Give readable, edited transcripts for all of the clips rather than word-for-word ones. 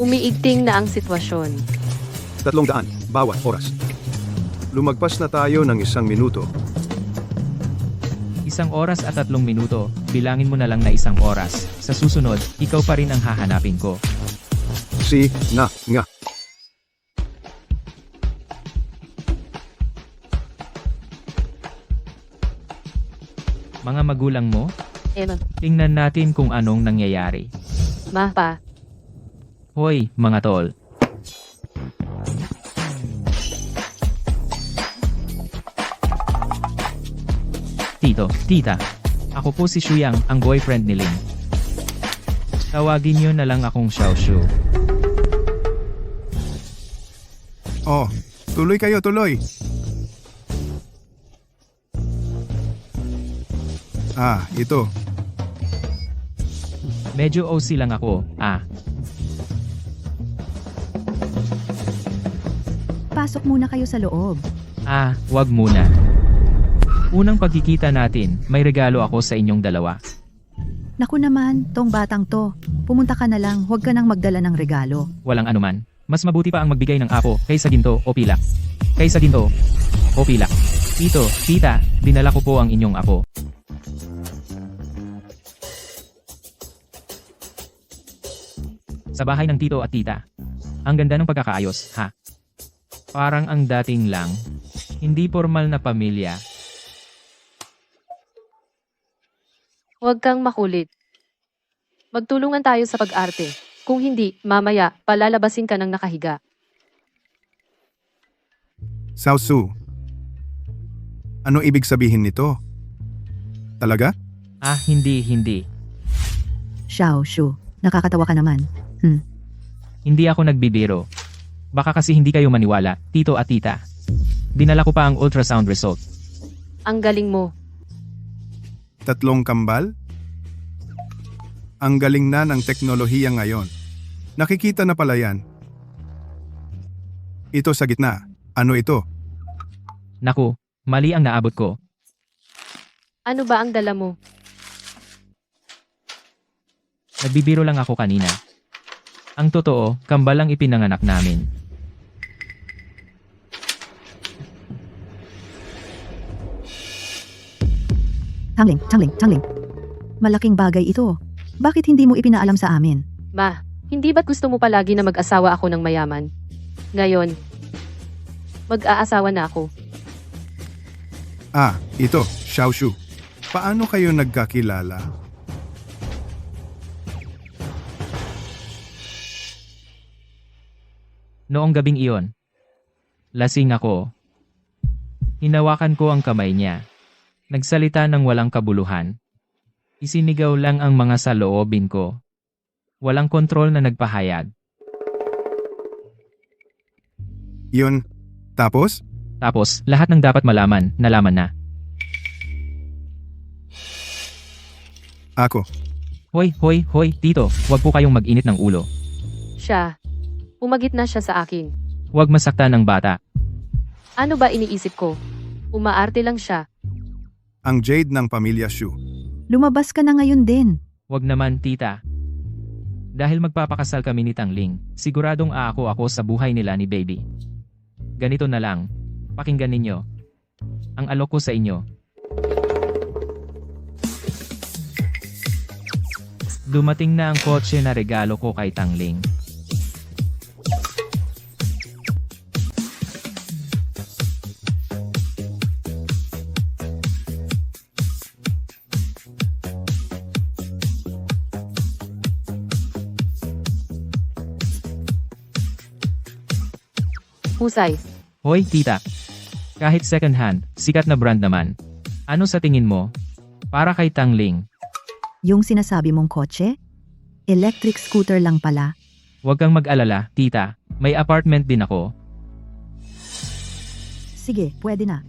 Umiigting na ang sitwasyon. 300 bawat oras. Lumagpas na tayo ng 1 minuto. 1 oras at 3 minuto, bilangin mo na lang na 1 oras. Sa susunod, ikaw pa rin ang hahanapin ko. Si, na, nga. Mga magulang mo, Emma, tingnan natin kung anong nangyayari. ma, pa. Hoy, mga tol. Tito, tita. Ako po si Shuyang, ang boyfriend ni Ling. Tawagin niyo na lang akong Xiaoshu. Oh, tuloy kayo, tuloy. Ah, ito. Medyo OC lang ako, Pasok muna kayo sa loob. Wag muna. Unang pagkikita natin, may regalo ako sa inyong dalawa. Naku naman, tong batang to. Pumunta ka na lang, huwag ka nang magdala ng regalo. Walang anuman. Mas mabuti pa ang magbigay ng apo kaysa ginto o pilak. Kaysa ginto o pilak. Tito, tita, dinala ko po ang inyong apo. Sa bahay ng tito at tita. Ang ganda ng pagkakaayos, ha? Parang ang dating lang. Hindi formal na pamilya. Huwag kang makulit. Magtulungan tayo sa pag-arte. Kung hindi, mamaya, palalabasin ka ng nakahiga. Xiaosu. Ano ibig sabihin nito? Talaga? Hindi. Xiao Shu, nakakatawa ka naman. Hindi ako nagbibiro. Baka kasi hindi kayo maniwala, tito at tita. Dinala ko pa ang ultrasound result. Ang galing mo. 3 kambal? Ang galing na ng teknolohiya ngayon. Nakikita na pala yan. Ito sa gitna. Ano ito? Naku, mali ang naabot ko. Ano ba ang dala mo? Nagbibiro lang ako kanina. Ang totoo, kambal ang ipinanganak namin. Tangling. Malaking bagay ito. Bakit hindi mo ipinaalam sa amin? Ma, hindi ba't gusto mo palagi na mag-asawa ako ng mayaman? Ngayon, mag-aasawa na ako. Ito, Xiaoshu. Paano kayo nagkakilala? Noong gabing iyon, lasing ako. Hinawakan ko ang kamay niya. Nagsalita ng walang kabuluhan. Isinigaw lang ang mga saloobin ko. Walang kontrol na nagpahayag. Yun. Tapos? Tapos, lahat ng dapat malaman, nalaman na. Ako. Hoy, tito, wag po kayong mag-init ng ulo. Siya. Umagit na siya sa akin. Wag masaktan ng bata. Ano ba iniisip ko? Umaarte lang siya. Ang Jade ng pamilya Shu. Lumabas ka na ngayon din. Wag naman, tita. Dahil magpapakasal kami ni Tangling, siguradong aako ako sa buhay nila ni Baby. Ganito na lang. Pakinggan ninyo. Ang alok ko sa inyo. Dumating na ang kotse na regalo ko kay Tangling. Husay. Hoy, tita. Kahit second hand, sikat na brand naman. Ano sa tingin mo? Para kay Tangling. Yung sinasabi mong kotse? Electric scooter lang pala. Huwag kang mag-alala, tita. May apartment din ako. Sige, pwede na.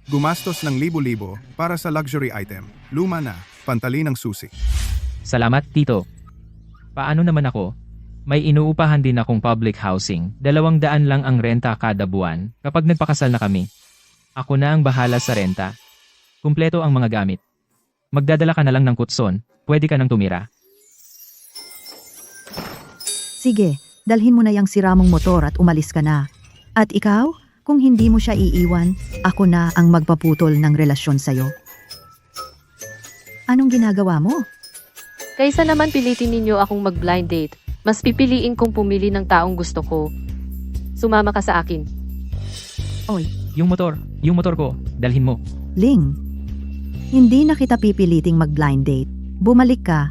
Gumastos ng libo-libo para sa luxury item. Luma na, pantali ng susi. Salamat, tito. Paano naman ako? May inuupahan din akong public housing. 200 lang ang renta kada buwan kapag nagpakasal na kami. Ako na ang bahala sa renta. Kumpleto ang mga gamit. Magdadala ka na lang ng kutson, pwede ka nang tumira. Sige, dalhin mo na yung sira mong motor at umalis ka na. At ikaw, kung hindi mo siya iiwan, ako na ang magpaputol ng relasyon sa'yo. Anong ginagawa mo? Kaysa naman pilitin ninyo akong mag-blind date, mas pipiliin kong pumili ng taong gusto ko. Sumama ka sa akin. Oy, Yung motor ko, dalhin mo. Ling. Hindi na kita pipiliting mag-blind date. Bumalik ka.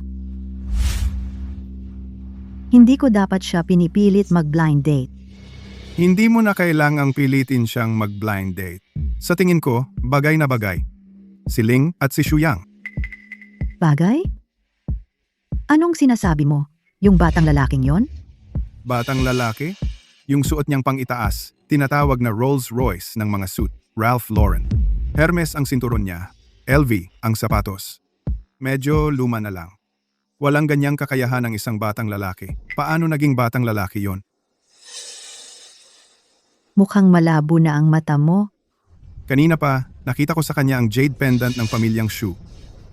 Hindi ko dapat siya pinipilit mag-blind date. Hindi mo na kailangang pilitin siyang mag-blind date. Sa tingin ko, bagay na bagay. Si Ling at si Shuyang. Bagay? Anong sinasabi mo? Yung batang lalaking yon? Batang lalaki, yung suot niyang pang-itaas, tinatawag na Rolls Royce ng mga suit, Ralph Lauren. Hermes ang sinturon niya, LV ang sapatos. Medyo luma na lang. Walang ganyang kakayahan ng isang batang lalaki. Paano naging batang lalaki yon? Mukhang malabo na ang mata mo. Kanina pa, nakita ko sa kanya ang jade pendant ng pamilyang Shu.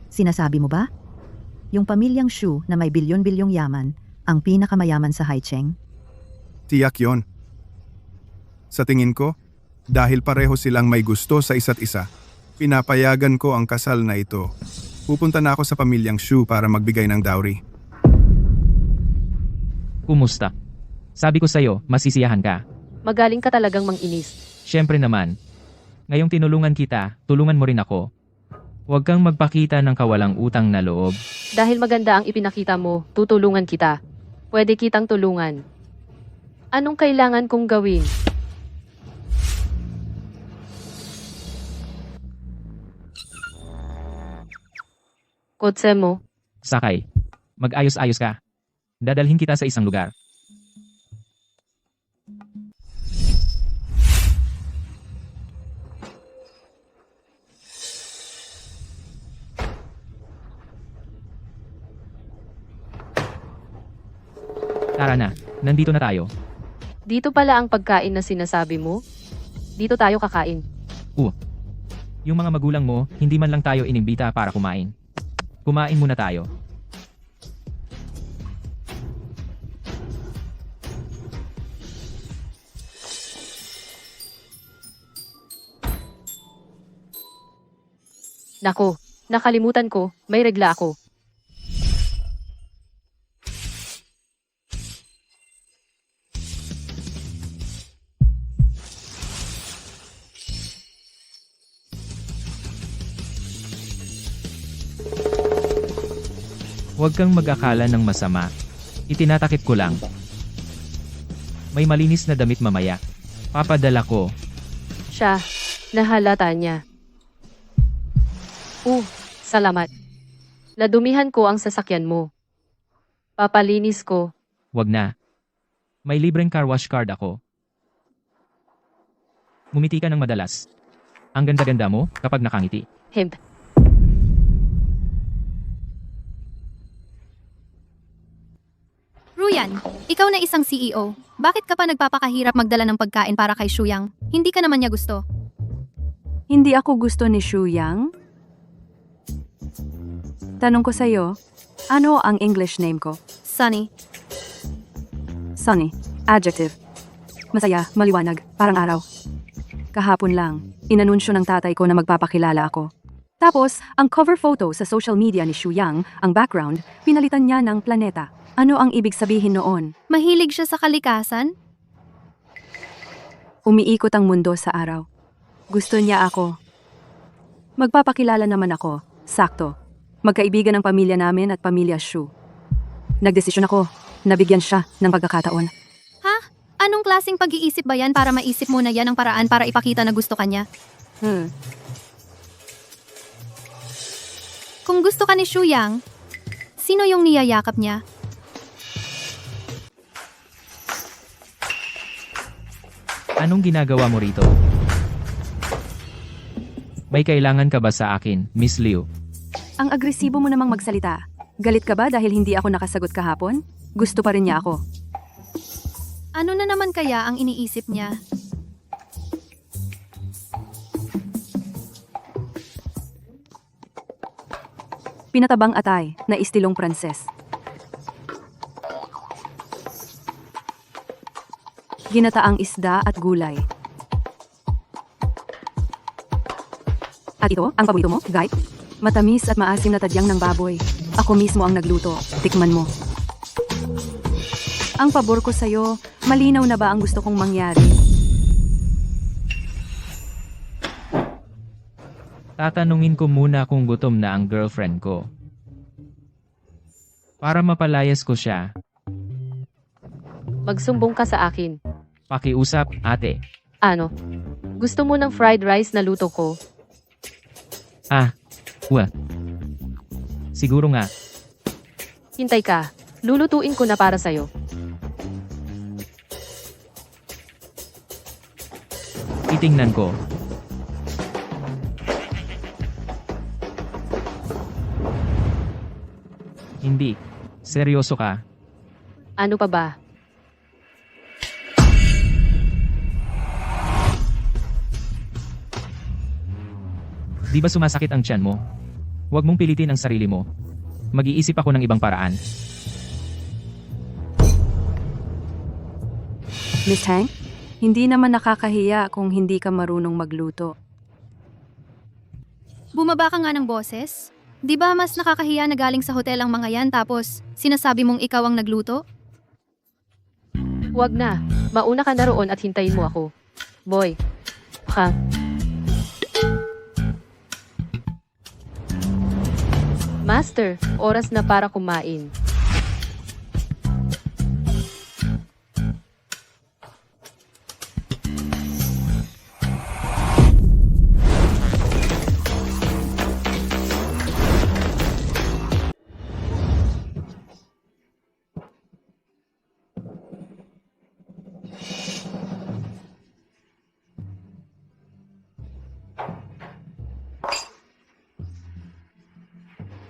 Sinasabi mo ba? Yung pamilyang Shu na may bilyon-bilyong yaman, ang pinakamayaman sa Haicheng? Tiyak yon. Sa tingin ko, dahil pareho silang may gusto sa isa't isa, pinapayagan ko ang kasal na ito. Pupunta na ako sa pamilyang Shu para magbigay ng dowry. Kumusta? Sabi ko sa'yo, masisiyahan ka. Magaling ka talagang manginis. Siyempre naman. Ngayong tinulungan kita, tulungan mo rin ako. Huwag kang magpakita ng kawalang utang na loob. Dahil maganda ang ipinakita mo, tutulungan kita. Pwede kitang tulungan. Anong kailangan kong gawin? Kotse mo. Sakay. Mag-ayos-ayos ka. Dadalhin kita sa isang lugar. Tara na, nandito na tayo. Dito pala ang pagkain na sinasabi mo? Dito tayo kakain. Yung mga magulang mo, hindi man lang tayo inimbita para kumain. Kumain muna tayo. Nako, nakalimutan ko, may regla ako. Huwag kang mag-akala ng masama. Itinatakip ko lang. May malinis na damit mamaya. Papadala ko. Siya, nahalata niya. Salamat. Nadumihan ko ang sasakyan mo. Papalinis ko. Wag na. May libreng car wash card ako. Ngumiti ka ng madalas. Ang ganda-ganda mo kapag nakangiti. Hemp. Ruyan, ikaw na isang CEO. Bakit ka pa nagpapakahirap magdala ng pagkain para kay Shuyang? Hindi ka naman niya gusto. Hindi ako gusto ni Shu Yang. Tanong ko sa'yo, ano ang English name ko? Sunny, Sunny. Adjective. Masaya, maliwanag, parang araw. Kahapon lang, inanunsyo ng tatay ko na magpapakilala ako. Tapos, ang cover photo sa social media ni Shu Yang, ang background, pinalitan niya ng planeta. Ano ang ibig sabihin noon? mahilig siya sa kalikasan? Umiikot ang mundo sa araw. Gusto niya ako. Magpapakilala naman ako. Sakto. Magkaibigan ng pamilya namin at pamilya Shu. Nagdesisyon ako. Nabigyan siya ng pagkakataon. Ha? Anong klaseng pag-iisip ba yan para maisip mo na yan ang paraan para ipakita na gusto ka niya? Kung gusto ka ni Shuyang, sino yung niyayakap niya? Anong ginagawa mo rito? May kailangan ka ba sa akin, Miss Liu? Ang agresibo mo namang magsalita. Galit ka ba dahil hindi ako nakasagot kahapon? Gusto pa rin niya ako. Ano na naman kaya ang iniisip niya? Pinatabang atay na istilong Pranses. Ginataang isda at gulay. At ito, ang paborito mo, Guy? Matamis at maasim na tadyang ng baboy. Ako mismo ang nagluto. Tikman mo. Ang pabor ko sa'yo, malinaw na ba ang gusto kong mangyari? Tatanungin ko muna kung gutom na ang girlfriend ko. Para mapalayas ko siya, Magsumbong ka sa akin. pakiusap, ate. Ano? Gusto mo ng fried rice na luto ko? Siguro nga, Hintay ka. Lulutuin ko na para sa'yo. titingnan ko. Hindi. Seryoso ka? Ano pa ba? Di ba sumasakit ang tiyan mo? Huwag mong pilitin ang sarili mo. Mag-iisip ako ng ibang paraan. Miss Hank, hindi naman nakakahiya kung hindi ka marunong magluto. Bumaba ka nga ng boses. Di ba mas nakakahiya na galing sa hotel ang mga yan tapos sinasabi mong ikaw ang nagluto? Huwag na. Mauna ka na roon at hintayin mo ako. Boy. Ha? Master, oras na para kumain.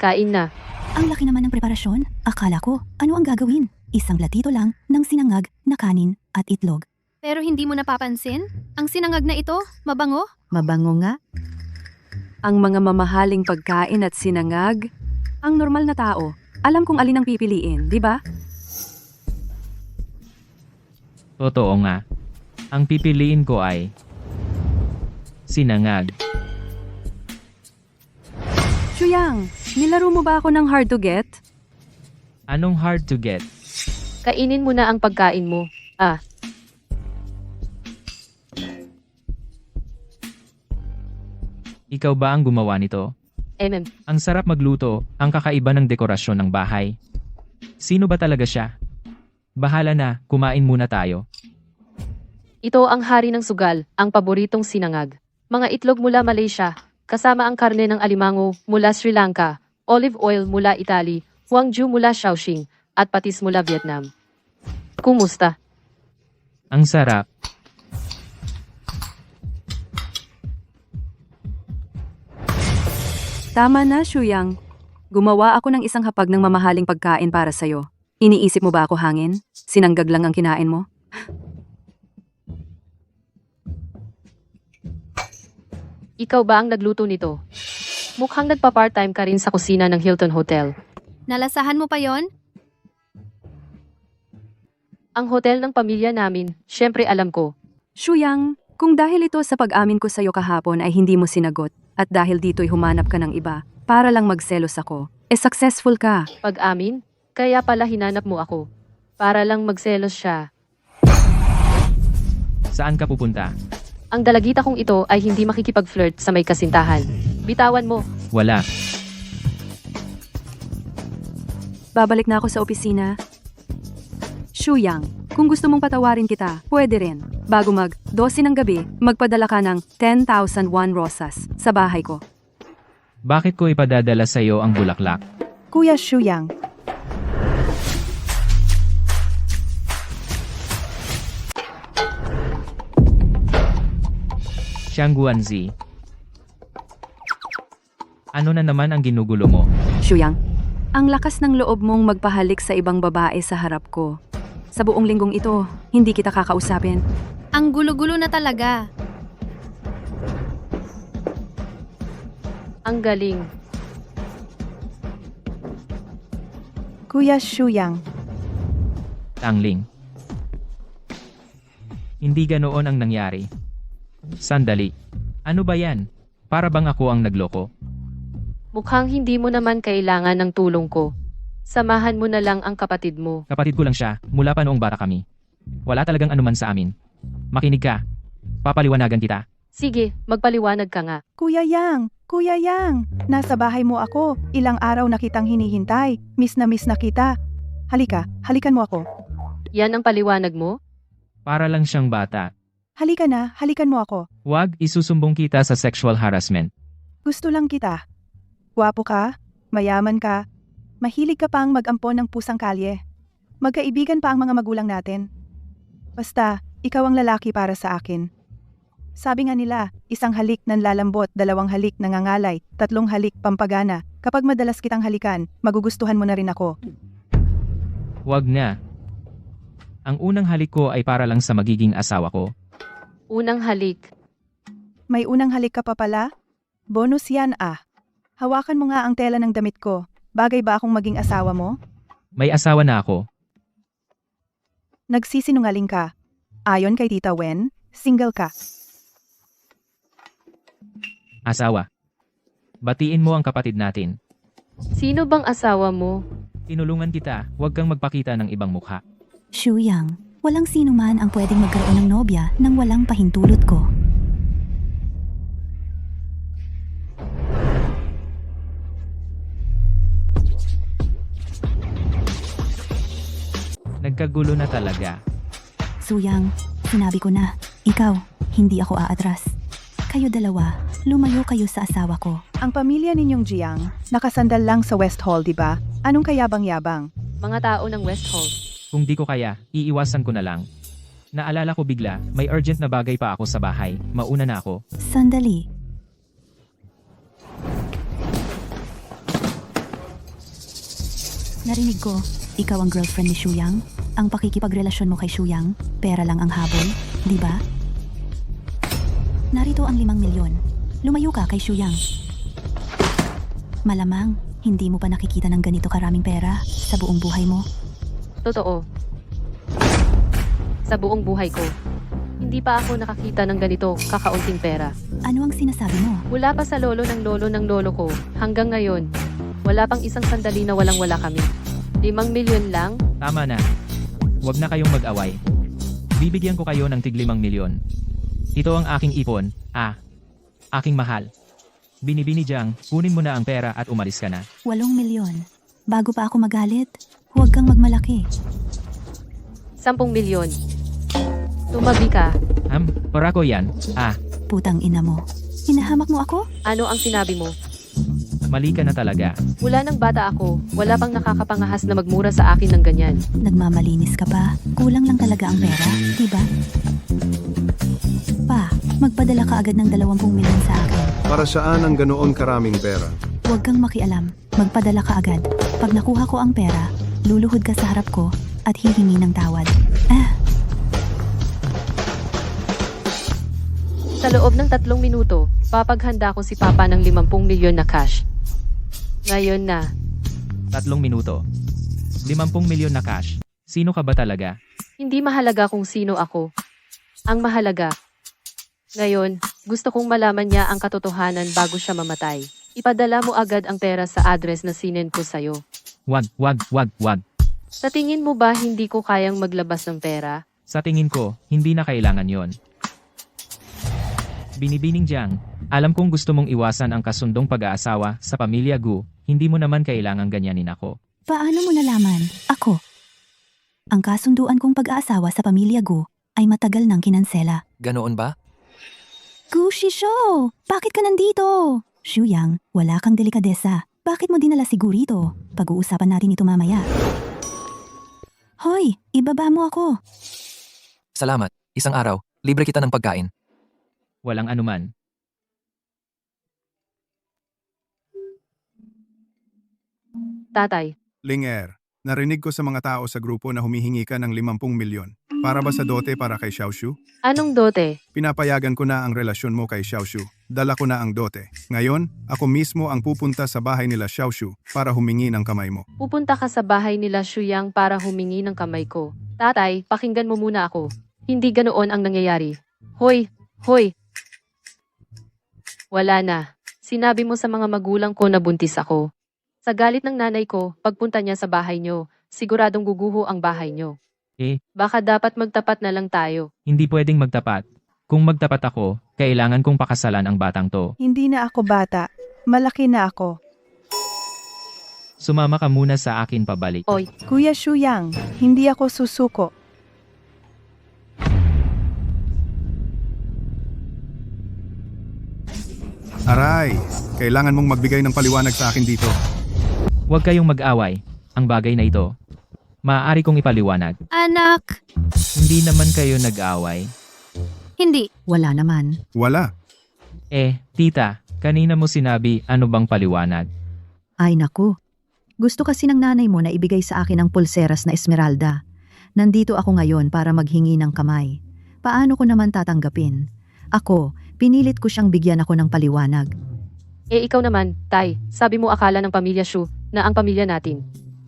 Kain na. Ang laki naman ng preparasyon. Akala ko, ano ang gagawin? Isang latito lang ng sinangag na kanin at itlog. Pero hindi mo napapansin? Ang sinangag na ito, mabango? Mabango nga. Ang mga mamahaling pagkain at sinangag, ang normal na tao, alam kung alin ang pipiliin, di ba? Totoo nga. Ang pipiliin ko ay sinangag. Chuyang, nilaro mo ba ako ng hard to get? Anong hard to get? Kainin mo na ang pagkain mo. Ikaw ba ang gumawa nito? Ang sarap magluto, ang kakaiba ng dekorasyon ng bahay. Sino ba talaga siya? Bahala na, kumain muna tayo. Ito ang hari ng sugal, ang paboritong sinangag. Mga itlog mula Malaysia, kasama ang karne ng alimango mula Sri Lanka, olive oil mula Italy, Huangju mula Shaoxing, at patis mula Vietnam. Kumusta? Ang sarap. Tama na, Chuyang. Gumawa ako ng isang hapag ng mamahaling pagkain para sa'yo. Iniisip mo ba ako hangin? Sinanggag lang ang kinain mo? Ikaw ba ang nagluto nito? Mukhang nagpa-part-time ka rin sa kusina ng Hilton Hotel. Nalasahan mo pa yon? Ang hotel ng pamilya namin, syempre alam ko. Chuyang, kung dahil ito sa pag-amin ko sa'yo kahapon ay hindi mo sinagot, at dahil dito'y humanap ka ng iba, para lang magselos ako, successful ka. Pag-amin, kaya pala hinanap mo ako. Para lang magselos siya. Saan ka pupunta? Ang dalagita kong ito ay hindi makikipag-flirt sa may kasintahan. Bitawan mo. Wala. Babalik na ako sa opisina. Chuyang, kung gusto mong patawarin kita, pwede rin. Bago mag-12 ng gabi, magpadala ka ng 10,001 rosas sa bahay ko. Bakit ko ipadadala sa iyo ang bulaklak? Kuya Chuyang, Xiang Guanzi. Ano na naman ang ginugulo mo? Chuyang, ang lakas ng loob mong magpahalik sa ibang babae sa harap ko. Sa buong linggong ito, hindi kita kakausapin. Ang gulo-gulo na talaga. Ang galing. Kuya Shuyang, Tangling. Hindi ganoon ang nangyari. Sandali. Ano ba yan? Para bang ako ang nagloko? Mukhang hindi mo naman kailangan ng tulong ko. Samahan mo na lang ang kapatid mo. Kapatid ko lang siya, mula pa noong bata kami. Wala talagang anuman sa amin. Makinig ka. Papaliwanagan kita. Sige, magpaliwanag ka nga. Kuya Yang, nasa bahay mo ako. Ilang araw na kitang hinihintay. Miss na kita. Halika, halikan mo ako. Yan ang paliwanag mo? Para lang siyang bata. Halika na, halikan mo ako. Huwag isusumbong kita sa sexual harassment. Gusto lang kita. Gwapo ka, mayaman ka, mahilig ka pang mag-ampon ng pusang kalye. Magkaibigan pa ang mga magulang natin. Basta, ikaw ang lalaki para sa akin. Sabi nga nila, isang halik nanlalambot, 2 halik nangangalay, 3 halik pampagana. Kapag madalas kitang halikan, magugustuhan mo na rin ako. Huwag na. Ang unang halik ko ay para lang sa magiging asawa ko. Unang halik. May unang halik ka pa pala? Bonus yan ah. Hawakan mo nga ang tela ng damit ko. Bagay ba akong maging asawa mo? May asawa na ako. Nagsisinungaling ka. Ayon kay Tita Wen, single ka. Asawa. Batiin mo ang kapatid natin. Sino bang asawa mo? Tinulungan kita, huwag kang magpakita ng ibang mukha. Shuyang, walang sino man ang pwedeng magkaroon ng nobya nang walang pahintulot ko. Nagkagulo na talaga. Suyang, sinabi ko na, ikaw, hindi ako aatras. Kayo dalawa, lumayo kayo sa asawa ko. Ang pamilya ninyong Jiang, nakasandal lang sa West Hall, di ba? Anong kayabang-yabang? Mga tao ng West Hall. Kung di ko kaya, iiwasan ko na lang. Naalala ko bigla, may urgent na bagay pa ako sa bahay. Mauna na ako. Sandali. Narinig ko, ikaw ang girlfriend ni Shuyang? Ang pakikipagrelasyon mo kay Shuyang, pera lang ang habol, di ba? Narito ang 5 milyon. Lumayo ka kay Shuyang. Malamang, hindi mo pa nakikita ng ganito karaming pera sa buong buhay mo. Totoo. Sa buong buhay ko. Hindi pa ako nakakita ng ganito kakaunting pera. Ano ang sinasabi mo? Mula pa sa lolo ng lolo ko, hanggang ngayon, wala pang isang sandali na walang-wala kami. 5 milyon lang? Tama na. Huwag na kayong mag-away. Bibigyan ko kayo ng tig 5 milyon. Ito ang aking ipon. Aking mahal. Binibini Jiang, kunin mo na ang pera at umalis ka na. 8 milyon. Bago pa ako magalit, huwag kang magmalaki. 10 milyon. Tumabi ka. Para ko yan. Putang ina mo. Hinahamak mo ako? Ano ang sinabi mo? Mali ka na talaga. Mula nang bata ako, wala pang nakakapangahas na magmura sa akin ng ganyan. Nagmamalinis ka pa. Kulang lang talaga ang pera, diba? Pa, magpadala ka agad ng 20 milyon sa akin. Para saan ang ganoon karaming pera? Huwag kang makialam. Magpadala ka agad. Pag nakuha ko ang pera, luluhod ka sa harap ko at hihingi ng tawad. Sa loob ng 3 minuto, papaghanda ko si Papa ng 50 milyon na cash. Ngayon na. 3 minuto. 50 milyon na cash. Sino ka ba talaga? Hindi mahalaga kung sino ako. Ang mahalaga. Ngayon, gusto kong malaman niya ang katotohanan bago siya mamatay. Ipadala mo agad ang pera sa address na sinend ko sa'yo. Wag. Sa tingin mo ba hindi ko kayang maglabas ng pera? Sa tingin ko, hindi na kailangan yon. Binibining Jiang, alam kong gusto mong iwasan ang kasundong pag-aasawa sa pamilya Gu, hindi mo naman kailangang ganyanin ako. Paano mo nalaman? Ako. Ang kasunduan kong pag-aasawa sa pamilya Gu ay matagal nang kinansela. Ganoon ba? Gu Shisho! Bakit ka nandito? Shuyang, wala kang delikadesa. Bakit mo dinala si Gu rito? Pag-uusapan natin ito mamaya. Hoy, ibaba mo ako. Salamat. Isang araw, libre kita ng pagkain. Walang anuman. Tatay, Linger, Narinig ko sa mga tao sa grupo na humihingi ka ng 50 milyon. Para ba sa dote para kay Xiaoshu? Anong dote? Pinapayagan ko na ang relasyon mo kay Xiaoshu. Dala ko na ang dote. Ngayon, ako mismo ang pupunta sa bahay nila Xiaoshu para humingi ng kamay mo. Pupunta ka sa bahay nila Shuyang para humingi ng kamay ko. Tatay, pakinggan mo muna ako. Hindi ganoon ang nangyayari. Hoy, hoy. Wala na. Sinabi mo sa mga magulang ko na buntis ako. Sa galit ng nanay ko, pagpunta niya sa bahay nyo, siguradong guguho ang bahay nyo. Baka dapat magtapat na lang tayo. Hindi pwedeng magtapat. Kung magtapat ako, kailangan kong pakasalan ang batang to. Hindi na ako bata. Malaki na ako. Sumama ka muna sa akin pabalik. Oy, Kuya Shuyang, hindi ako susuko. Aray, kailangan mong magbigay ng paliwanag sa akin dito. Huwag kayong mag-away. Ang bagay na ito. Maaari kong ipaliwanag. Anak, Hindi naman kayo nag-away. hindi. Wala naman. Wala. Tita, kanina mo sinabi ano bang paliwanag? Ay naku. Gusto kasi ng nanay mo na ibigay sa akin ang pulseras na Esmeralda. Nandito ako ngayon para maghingi ng kamay. Paano ko naman tatanggapin? Ako, pinilit ko siyang bigyan ako ng paliwanag. ikaw naman, Tay, sabi mo akala ng pamilya Shu na ang pamilya natin.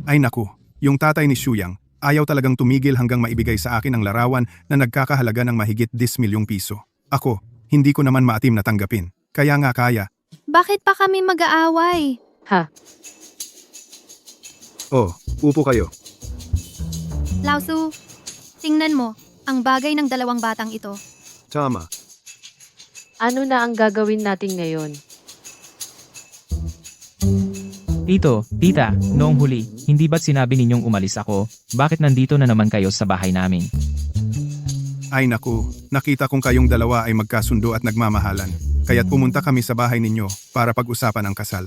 Ay naku, yung tatay ni Shuyang, ayaw talagang tumigil hanggang maibigay sa akin ang larawan na nagkakahalaga ng mahigit 10 milyong piso. Ako, hindi ko naman maatim na tanggapin. Kaya nga kaya. Bakit pa kami mag-aaway? Ha? Oh, upo kayo. Lausu, tingnan mo, ang bagay ng dalawang batang ito. Tama. Ano na ang gagawin natin ngayon? Tito, tita, noong huli, hindi ba't sinabi ninyong umalis ako? Bakit nandito na naman kayo sa bahay namin? Ay naku, nakita kong kayong dalawa ay magkasundo at nagmamahalan. Kaya't pumunta kami sa bahay ninyo para pag-usapan ang kasal.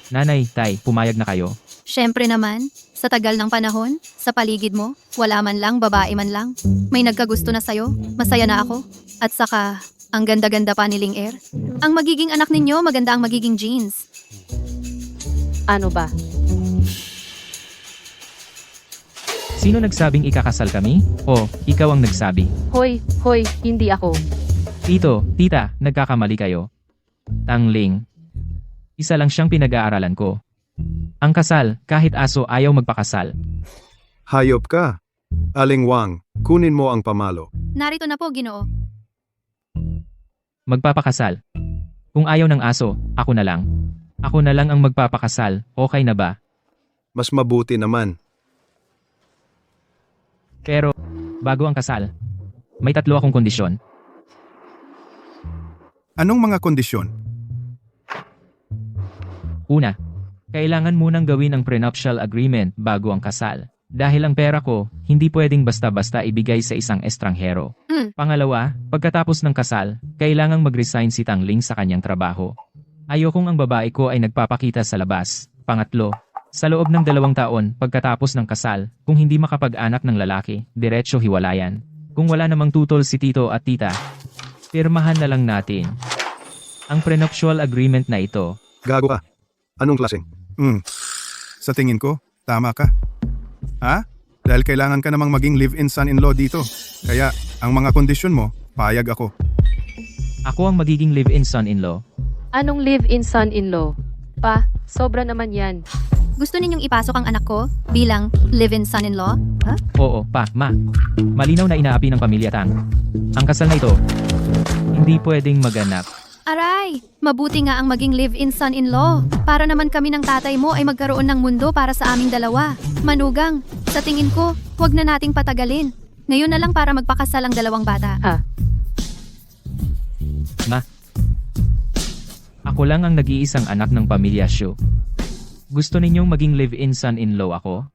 Nanay, tay, pumayag na kayo. Siyempre naman, sa tagal ng panahon, sa paligid mo, wala man lang, babae man lang. May nagkagusto na sa'yo, masaya na ako. At saka, ang ganda-ganda pa ni Ling Er. Ang magiging anak ninyo, maganda ang magiging genes. Ano ba? Sino nagsabing ikakasal kami? O, ikaw ang nagsabi. Hoy, hindi ako. Tito, tita, nagkakamali kayo. Tangling. Isa lang siyang pinag-aaralan ko. Ang kasal, kahit aso ayaw magpakasal. Hayop ka. Aling Wang, kunin mo ang pamalo. Narito na po, Ginoo. Magpapakasal. Kung ayaw ng aso, ako na lang. Ako na lang ang magpapakasal, okay na ba? Mas mabuti naman. Pero, bago ang kasal, may 3 akong kondisyon. Anong mga kondisyon? Una, kailangan munang gawin ang prenuptial agreement bago ang kasal. Dahil ang pera ko, hindi pwedeng basta-basta ibigay sa isang estranghero. Pangalawa, pagkatapos ng kasal, kailangang mag-resign si Tangling sa kanyang trabaho. Ayokong ang babae ko ay nagpapakita sa labas. Pangatlo, sa loob ng 2 taon pagkatapos ng kasal, kung hindi makapag-anak ng lalaki, diretso hiwalayan. Kung wala namang tutol si tito at tita, pirmahan na lang natin ang prenuptial agreement na ito. Gago ka. Anong klaseng? Sa tingin ko, tama ka. Ha? Dahil kailangan ka namang maging live-in son-in-law dito. Kaya, ang mga kondisyon mo, payag ako. Ako ang magiging live-in son-in-law. Anong live-in son-in-law? Pa, sobra naman yan. Gusto ninyong ipasok ang anak ko bilang live-in son-in-law? Oo, pa, ma. Malinaw na inaapi ng pamilya Tang. Ang kasal na ito, hindi pwedeng maganap. Aray, mabuti nga ang maging live-in son-in-law. Para naman kami ng tatay mo ay magkaroon ng mundo para sa aming dalawa. Manugang, sa tingin ko, huwag na nating patagalin. Ngayon na lang para magpakasal ang 2 bata. Ma. Ako lang ang nag-iisang anak ng pamilya Shu. Gusto ninyong maging live-in son-in-law ako?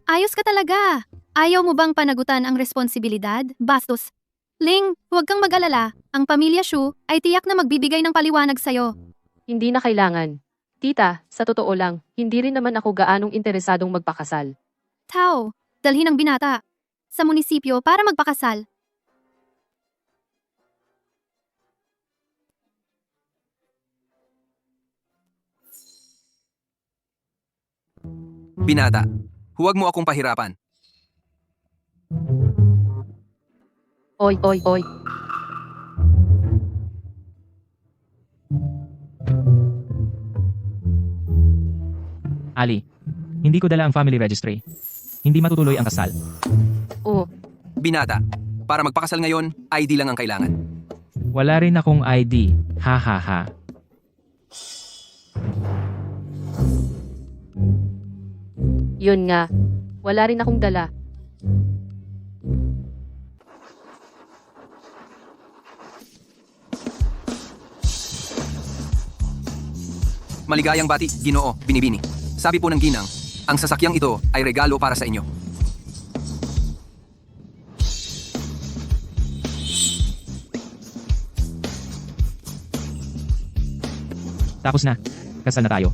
Ayos ka talaga. Ayaw mo bang panagutan ang responsibilidad? Bastos. Ling, huwag kang mag-alala. Ang pamilya Shu ay tiyak na magbibigay ng paliwanag sa'yo. Hindi na kailangan. Tita, sa totoo lang, hindi rin naman ako gaanong interesadong magpakasal. Tao, dalhin ang binata sa munisipyo para magpakasal. Binata, Huwag mo akong pahirapan. Oy, oy, oy. Ali, hindi ko dala ang family registry. Hindi matutuloy ang kasal. Oh, Binata, para magpakasal ngayon, ID lang ang kailangan. Wala rin akong ID. Ha ha ha. yun nga. Wala rin akong dala. Maligayang bati, Ginoo, Binibini. Sabi po ng ginang, ang sasakyang ito ay regalo para sa inyo. Tapos na. Kasal na tayo.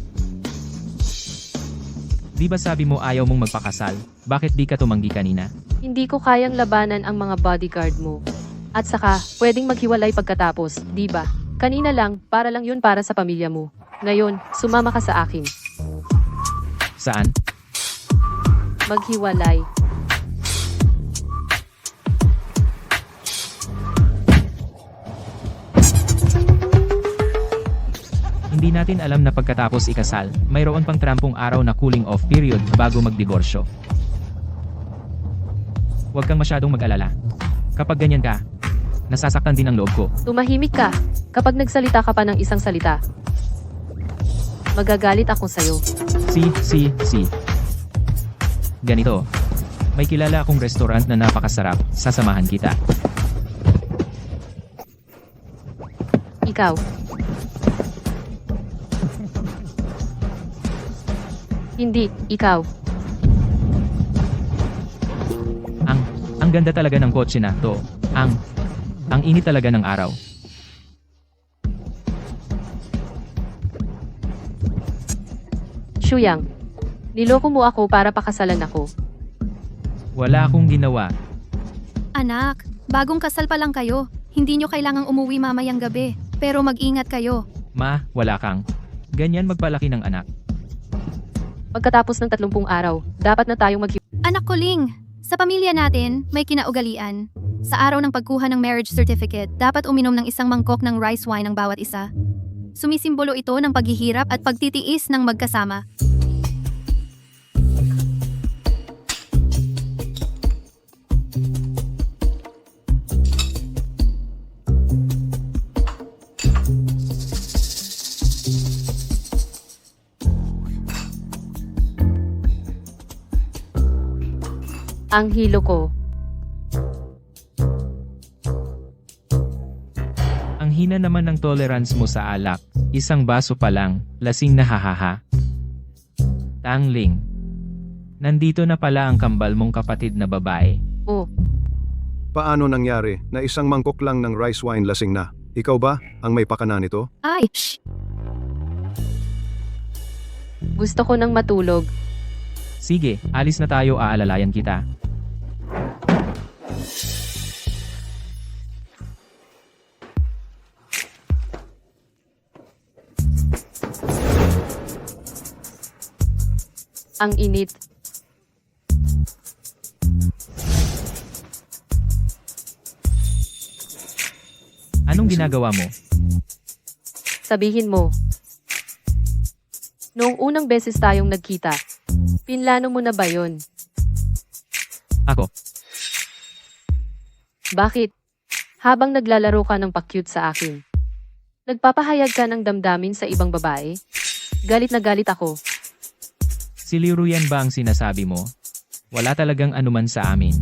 Di ba sabi mo ayaw mong magpakasal? Bakit di ka tumanggi kanina? Hindi ko kayang labanan ang mga bodyguard mo. At saka, pwedeng maghiwalay pagkatapos, di ba? Kanina lang, para lang yun para sa pamilya mo. Ngayon, sumama ka sa akin. Saan? Maghiwalay. Hindi natin alam na pagkatapos ikasal, mayroon pang 30 araw na cooling off period bago magdiborsyo. Huwag kang masyadong mag-alala. Kapag ganyan ka, nasasaktan din ang loob ko. Tumahimik ka. Kapag nagsalita ka pa ng isang salita, magagalit ako sa'yo. Si. Ganito. May kilala akong restaurant na napakasarap. Sasamahan kita. Ikaw. Hindi, ikaw. Ang ganda talaga ng kotse na to. Ang init talaga ng araw. Shuyang. Niloko mo ako para pakasalan ako. Wala akong ginawa. Anak, bagong kasal pa lang kayo. Hindi nyo kailangang umuwi mamayang gabi. Pero mag-ingat kayo. Ma, wala kang. Ganyan magpalaki ng anak. Pagkatapos ng 30 araw, dapat na tayong Anak ko, Ling, sa pamilya natin, may kinaugalian. Sa araw ng pagkuha ng marriage certificate, dapat uminom ng isang mangkok ng rice wine ang bawat isa. Sumisimbolo ito ng paghihirap at pagtitiis ng magkasama. ang hilo ko. Ang hina naman ng tolerance mo sa alak. Isang baso pa lang, lasing na hahaha. Tangling. Nandito na pala ang kambal mong kapatid na babae. Oh, Paano nangyari na isang mangkok lang ng rice wine lasing na? Ikaw ba ang may pakana nito? Ay, shh! gusto ko nang matulog. Sige, alis na tayo, aalalayan kita. Ang init. Anong ginagawa mo? Sabihin mo. Noong unang beses tayong nagkita, pinlano mo na ba yon? Ako. Bakit? Habang naglalaro ka ng pa-cute sa akin, nagpapahayag ka ng damdamin sa ibang babae? Galit na galit ako. Siliru yan ba ang sinasabi mo? Wala talagang anuman sa amin.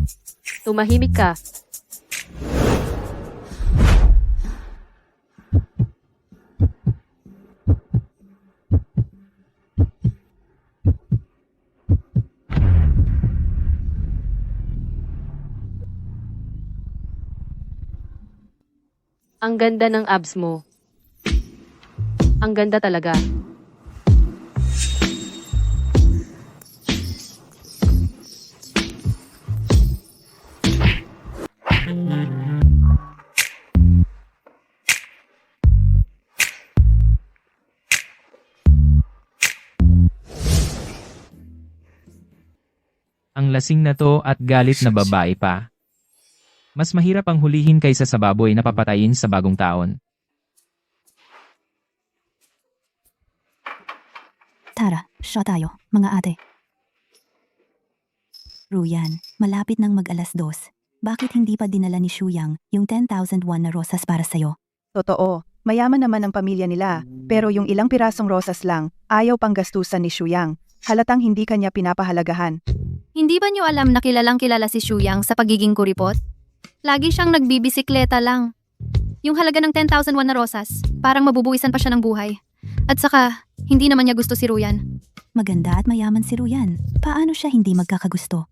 Tumahimik ka. Ang ganda ng abs mo. Ang ganda talaga. Ang lasing na to at galit na babae pa. Mas mahirap ang hulihin kaysa sa baboy na papatayin sa bagong taon. Tara, shot tayo, mga ate. Ruyan, malapit nang mag-alas 2. Bakit hindi pa dinala ni Shuyang yung 10,001 na rosas para sa'yo? Totoo, mayaman naman ang pamilya nila, pero yung ilang pirasong rosas lang, ayaw pang gastusan ni Shuyang. Halatang hindi kanya pinapahalagahan. Hindi ba niyo alam na kilalang kilala si Shuyang sa pagiging kuripot? Lagi siyang nagbibisikleta lang. Yung halaga ng 10,001 na rosas, parang mabubuwisan pa siya ng buhay. At saka, hindi naman niya gusto si Ruyan. Maganda at mayaman si Ruyan. Paano siya hindi magkakagusto?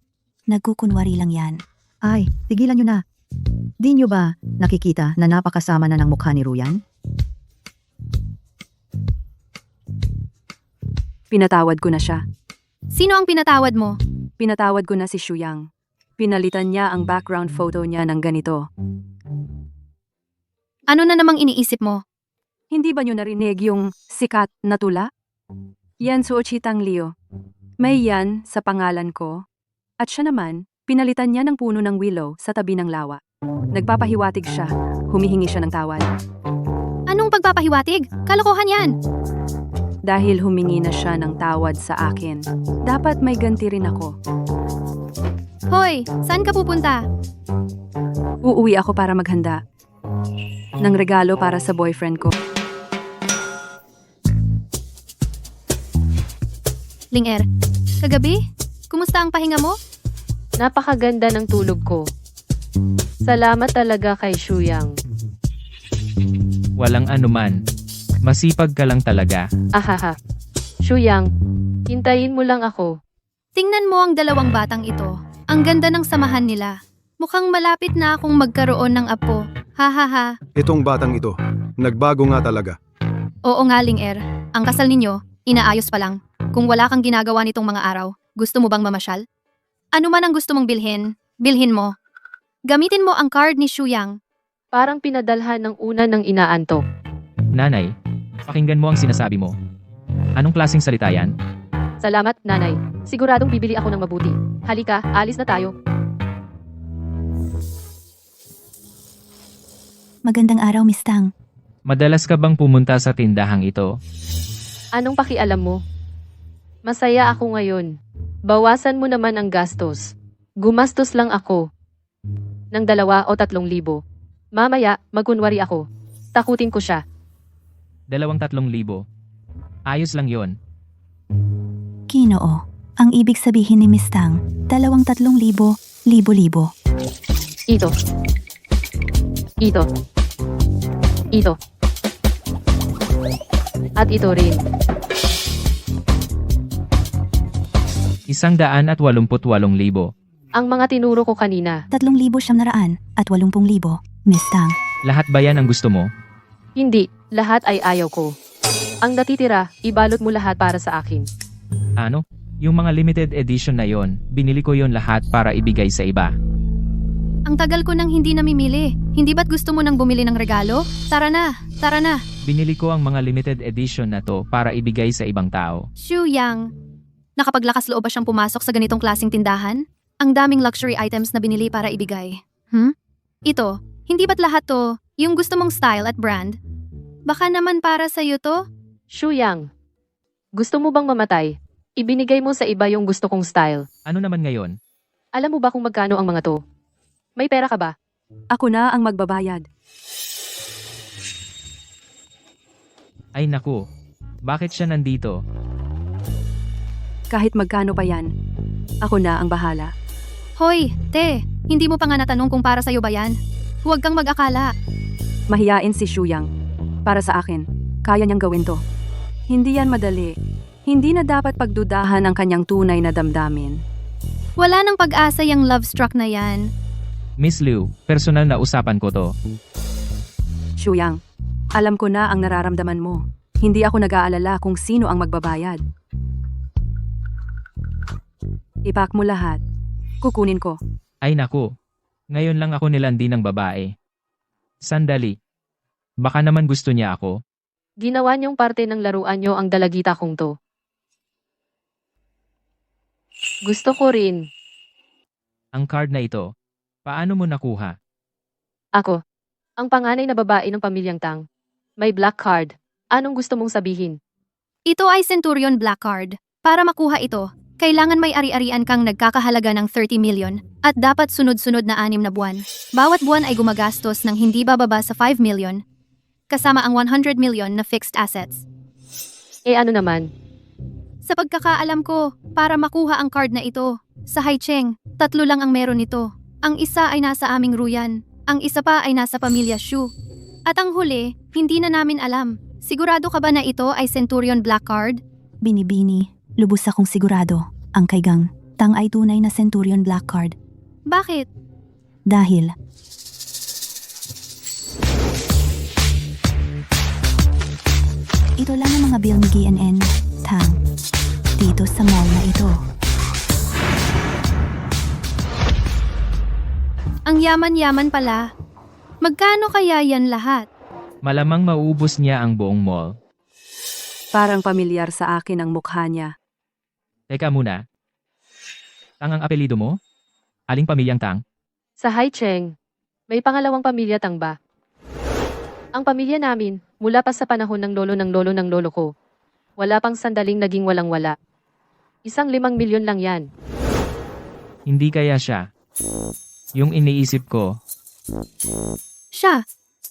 Nagkukunwari lang yan. Ay, tigilan nyo na. Di nyo ba nakikita na napakasama na ng mukha ni Ruyan? Pinatawad ko na siya. Sino ang pinatawad mo? Pinatawad ko na si Shuyang. Pinalitan niya ang background photo niya ng ganito. Ano na namang iniisip mo? Hindi ba niyo narinig yung sikat na tula? Yan Suochitang Leo. May yan sa pangalan ko. At siya naman, pinalitan niya ng puno ng willow sa tabi ng lawa. Nagpapahiwatig siya. Humihingi siya ng tawad. Anong pagpapahiwatig? Kalokohan yan! Dahil humingi na siya ng tawad sa akin, dapat may ganti rin ako. Hoy, saan ka pupunta? Uuwi ako para maghanda ng regalo para sa boyfriend ko. Ling-er, kagabi? Kumusta ang pahinga mo? Napakaganda ng tulog ko. Salamat talaga kay Shuyang. Walang anuman. Masipag ka lang talaga. Ahaha. Shuyang, hintayin mo lang ako. Tingnan mo ang dalawang batang ito. Ang ganda ng samahan nila. Mukhang malapit na akong magkaroon ng apo. Ha ha ha. Itong batang ito, nagbago nga talaga. Oo nga, Ling-er. Ang kasal ninyo, inaayos pa lang. Kung wala kang ginagawa nitong mga araw, gusto mo bang mamasyal? Ano man ang gusto mong bilhin, bilhin mo. Gamitin mo ang card ni Shuyang. Parang pinadalhan ng una ng inaantok. Nanay, pakinggan mo ang sinasabi mo. Anong klaseng salita yan? Salamat, nanay. Siguradong bibili ako ng mabuti. Halika, alis na tayo. Magandang araw, Miss Tang. Madalas ka bang pumunta sa tindahang ito? Anong pakialam mo? Masaya ako ngayon. Bawasan mo naman ang gastos. Gumastos lang ako ng 2 o 3,000. Mamaya, magkunwari ako. Takutin ko siya. 2,000-3,000. Ayos lang yon. Kinoo. Ang ibig sabihin ni Miss Tang, 2,000-3,000, libo-libo. Ito. Ito. Ito. At ito rin. 188,000. Ang mga tinuro ko kanina. 3,780 at 80,000, Miss Tang. Lahat ba yan ang gusto mo? Hindi, lahat ay ayaw ko. Ang natitira, ibalot mo lahat para sa akin. Ano? Yung mga limited edition na yon, binili ko yon lahat para ibigay sa iba. Ang tagal ko nang hindi namimili. Hindi ba't gusto mo nang bumili ng regalo? Tara na, tara na. Binili ko ang mga limited edition na to para ibigay sa ibang tao. Shuyang, nakapaglakas loob ba siyang pumasok sa ganitong klaseng tindahan? Ang daming luxury items na binili para ibigay. Ito, hindi ba't lahat to yung gusto mong style at brand? Baka naman para sa'yo to? Shuyang, gusto mo bang mamatay? Ibinigay mo sa iba yung gusto kong style. Ano naman ngayon? Alam mo ba kung magkano ang mga to? May pera ka ba? Ako na ang magbabayad. Ay naku, bakit siya nandito? Kahit magkano pa yan, ako na ang bahala. Hoy, te, hindi mo pa nga natanong kung para sa'yo ba yan? Huwag kang mag-akala. Mahiyain si Shuyang. Para sa akin, kaya niyang gawin to. Hindi yan madali. Hindi na dapat pagdudahan ang kanyang tunay na damdamin. Wala nang pag-asa yung love-struck na yan. Miss Liu, personal na usapan ko to. Shuyang, alam ko na ang nararamdaman mo. Hindi ako nag-aalala kung sino ang magbabayad. Ipak mo lahat. Kukunin ko. Ay naku, ngayon lang ako nilandi ng babae. Sandali. Baka naman gusto niya ako. Ginawa niyong parte ng laruan niyo ang dalagita kong to. Gusto ko rin. Ang card na ito, paano mo nakuha? Ako, ang panganay na babae ng pamilyang Tang. May black card. Anong gusto mong sabihin? Ito ay Centurion Black Card. Para makuha ito, kailangan may ari-arian kang nagkakahalaga ng 30 million at dapat sunod-sunod na 6 na buwan. Bawat buwan ay gumagastos ng hindi bababa sa 5 million, kasama ang 100 million na fixed assets. Ano naman? Sa pagkakaalam ko, para makuha ang card na ito, sa Haicheng, 3 lang ang meron nito. Ang isa ay nasa aming Ruyan, ang isa pa ay nasa pamilya Shu. At ang huli, hindi na namin alam. Sigurado ka ba na ito ay Centurion Black Card? Binibini, lubos akong sigurado. Ang kaigang, Tang ay tunay na Centurion Black Card. Bakit? Dahil, ito lang ang mga bill ni GNN, Tang. Dito sa mall na ito. Ang yaman-yaman pala. Magkano kaya yan lahat? Malamang mauubos niya ang buong mall. Parang pamilyar sa akin ang mukha niya. Teka muna. Tang ang apelido mo? Aling pamilyang Tang? Sa Haicheng, may pangalawang pamilya Tang ba? Ang pamilya namin, mula pa sa panahon ng lolo ko. Wala pang sandaling naging walang-wala. 5 milyon lang yan. Hindi kaya siya. Yung iniisip ko, Siya.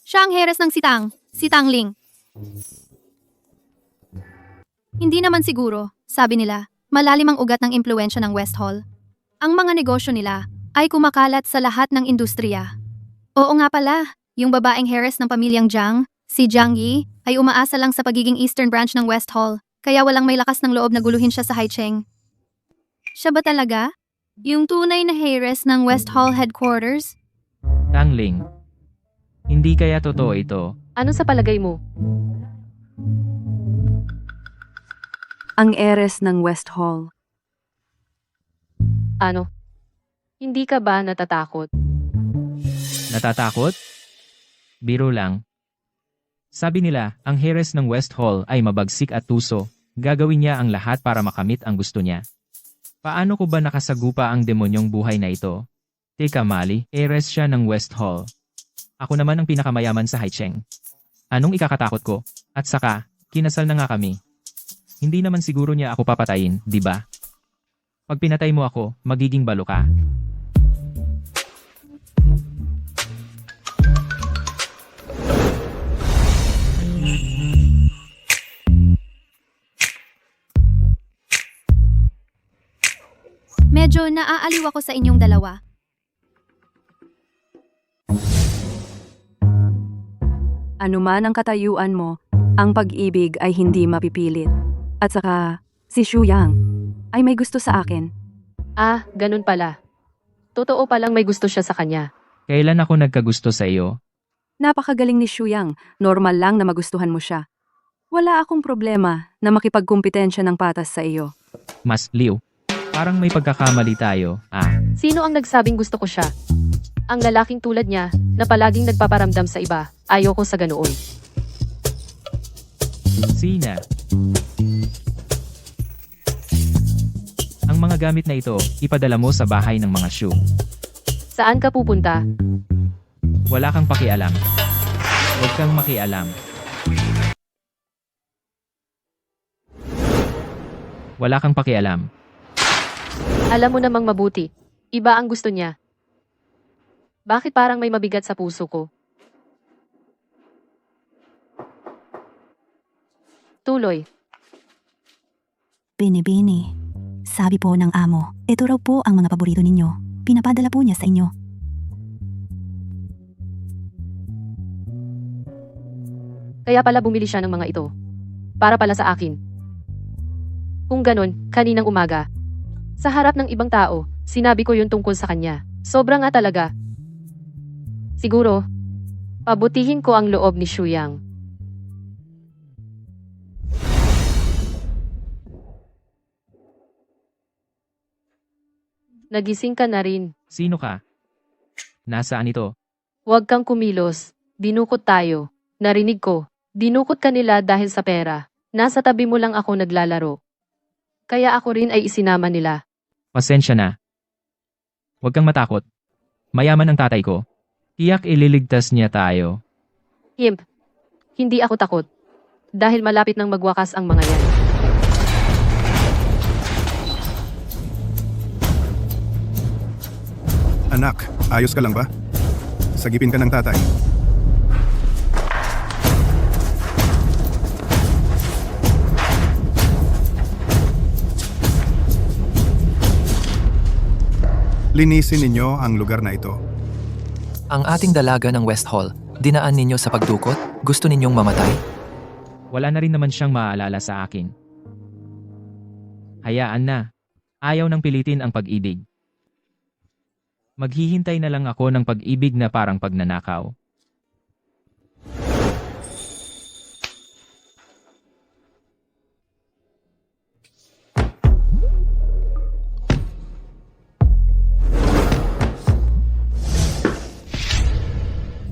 Siya ang heres ng si Tang Ling. Hindi naman siguro, sabi nila, malalim ang ugat ng impluensya ng West Hall. Ang mga negosyo nila ay kumakalat sa lahat ng industriya. Oo nga pala, yung babaeng heres ng pamilyang Jiang, si Jiang Yi, ay umaasa lang sa pagiging Eastern Branch ng West Hall, kaya walang may lakas ng loob na guluhin siya sa Haicheng. Siya ba talaga? Yung tunay na heres ng West Hall headquarters? Tang Ling. Hindi kaya totoo ito? Ano sa palagay mo? Ang eres ng West Hall. Ano? Hindi ka ba natatakot? Natatakot? Biro lang. Sabi nila, ang heres ng West Hall ay mabagsik at tuso. Gagawin niya ang lahat para makamit ang gusto niya. Paano ko ba nakasagupa ang demonyong buhay na ito? Teka Mali, heres siya ng West Hall. Ako naman ang pinakamayaman sa Haicheng. Anong ikakatakot ko? At saka, kinasal na nga kami. Hindi naman siguro niya ako papatayin, di ba? Pag pinatay mo ako, magiging balo ka. Medyo naaaliw ako sa inyong dalawa. Ano man ang katayuan mo, ang pag-ibig ay hindi mapipilit. At saka, si Xu Yang ay may gusto sa akin. Ganun pala. Totoo palang may gusto siya sa kanya. Kailan ako nagkagusto sa iyo? Napakagaling ni Xu Yang, normal lang na magustuhan mo siya. Wala akong problema na makipagkumpetensya ng patas sa iyo. Mas, Liu. Parang may pagkakamali tayo, Sino ang nagsabing gusto ko siya? Ang lalaking tulad niya, na palaging nagpaparamdam sa iba, ayoko sa ganoon. Sina. Ang mga gamit na ito, ipadala mo sa bahay ng mga Shu. Saan ka pupunta? Wala kang pakialam. Huwag kang makialam. Wala kang pakialam. Alam mo namang mabuti. Iba ang gusto niya. Bakit parang may mabigat sa puso ko? Tuloy. Binibini. Sabi po ng amo, ito raw po ang mga paborito ninyo. Pinapadala po niya sa inyo. Kaya pala bumili siya ng mga ito. Para pala sa akin. Kung ganon, kaninang umaga. Sa harap ng ibang tao, sinabi ko yun tungkol sa kanya. Sobra nga talaga. Siguro, pabutihin ko ang loob ni Xu Yang. Nagising ka na rin. Sino ka? Nasaan ito? Huwag kang kumilos. Dinukot tayo. Narinig ko. Dinukot ka nila dahil sa pera. Nasa tabi mo lang ako naglalaro. Kaya ako rin ay isinama nila. Pasensya na. Huwag kang matakot. Mayaman ang tatay ko. Tiyak ililigtas niya tayo. Imp, hindi ako takot. Dahil malapit nang magwakas ang mga yan. Anak, ayos ka lang ba? Sagipin ka ng tatay. Linisin ninyo ang lugar na ito. Ang ating dalaga ng West Hall, dinaan ninyo sa pagdukot? Gusto ninyong mamatay? Wala na rin naman siyang maaalala sa akin. Hayaan na. Ayaw nang pilitin ang pag-ibig. Maghihintay na lang ako ng pag-ibig na parang pagnanakaw.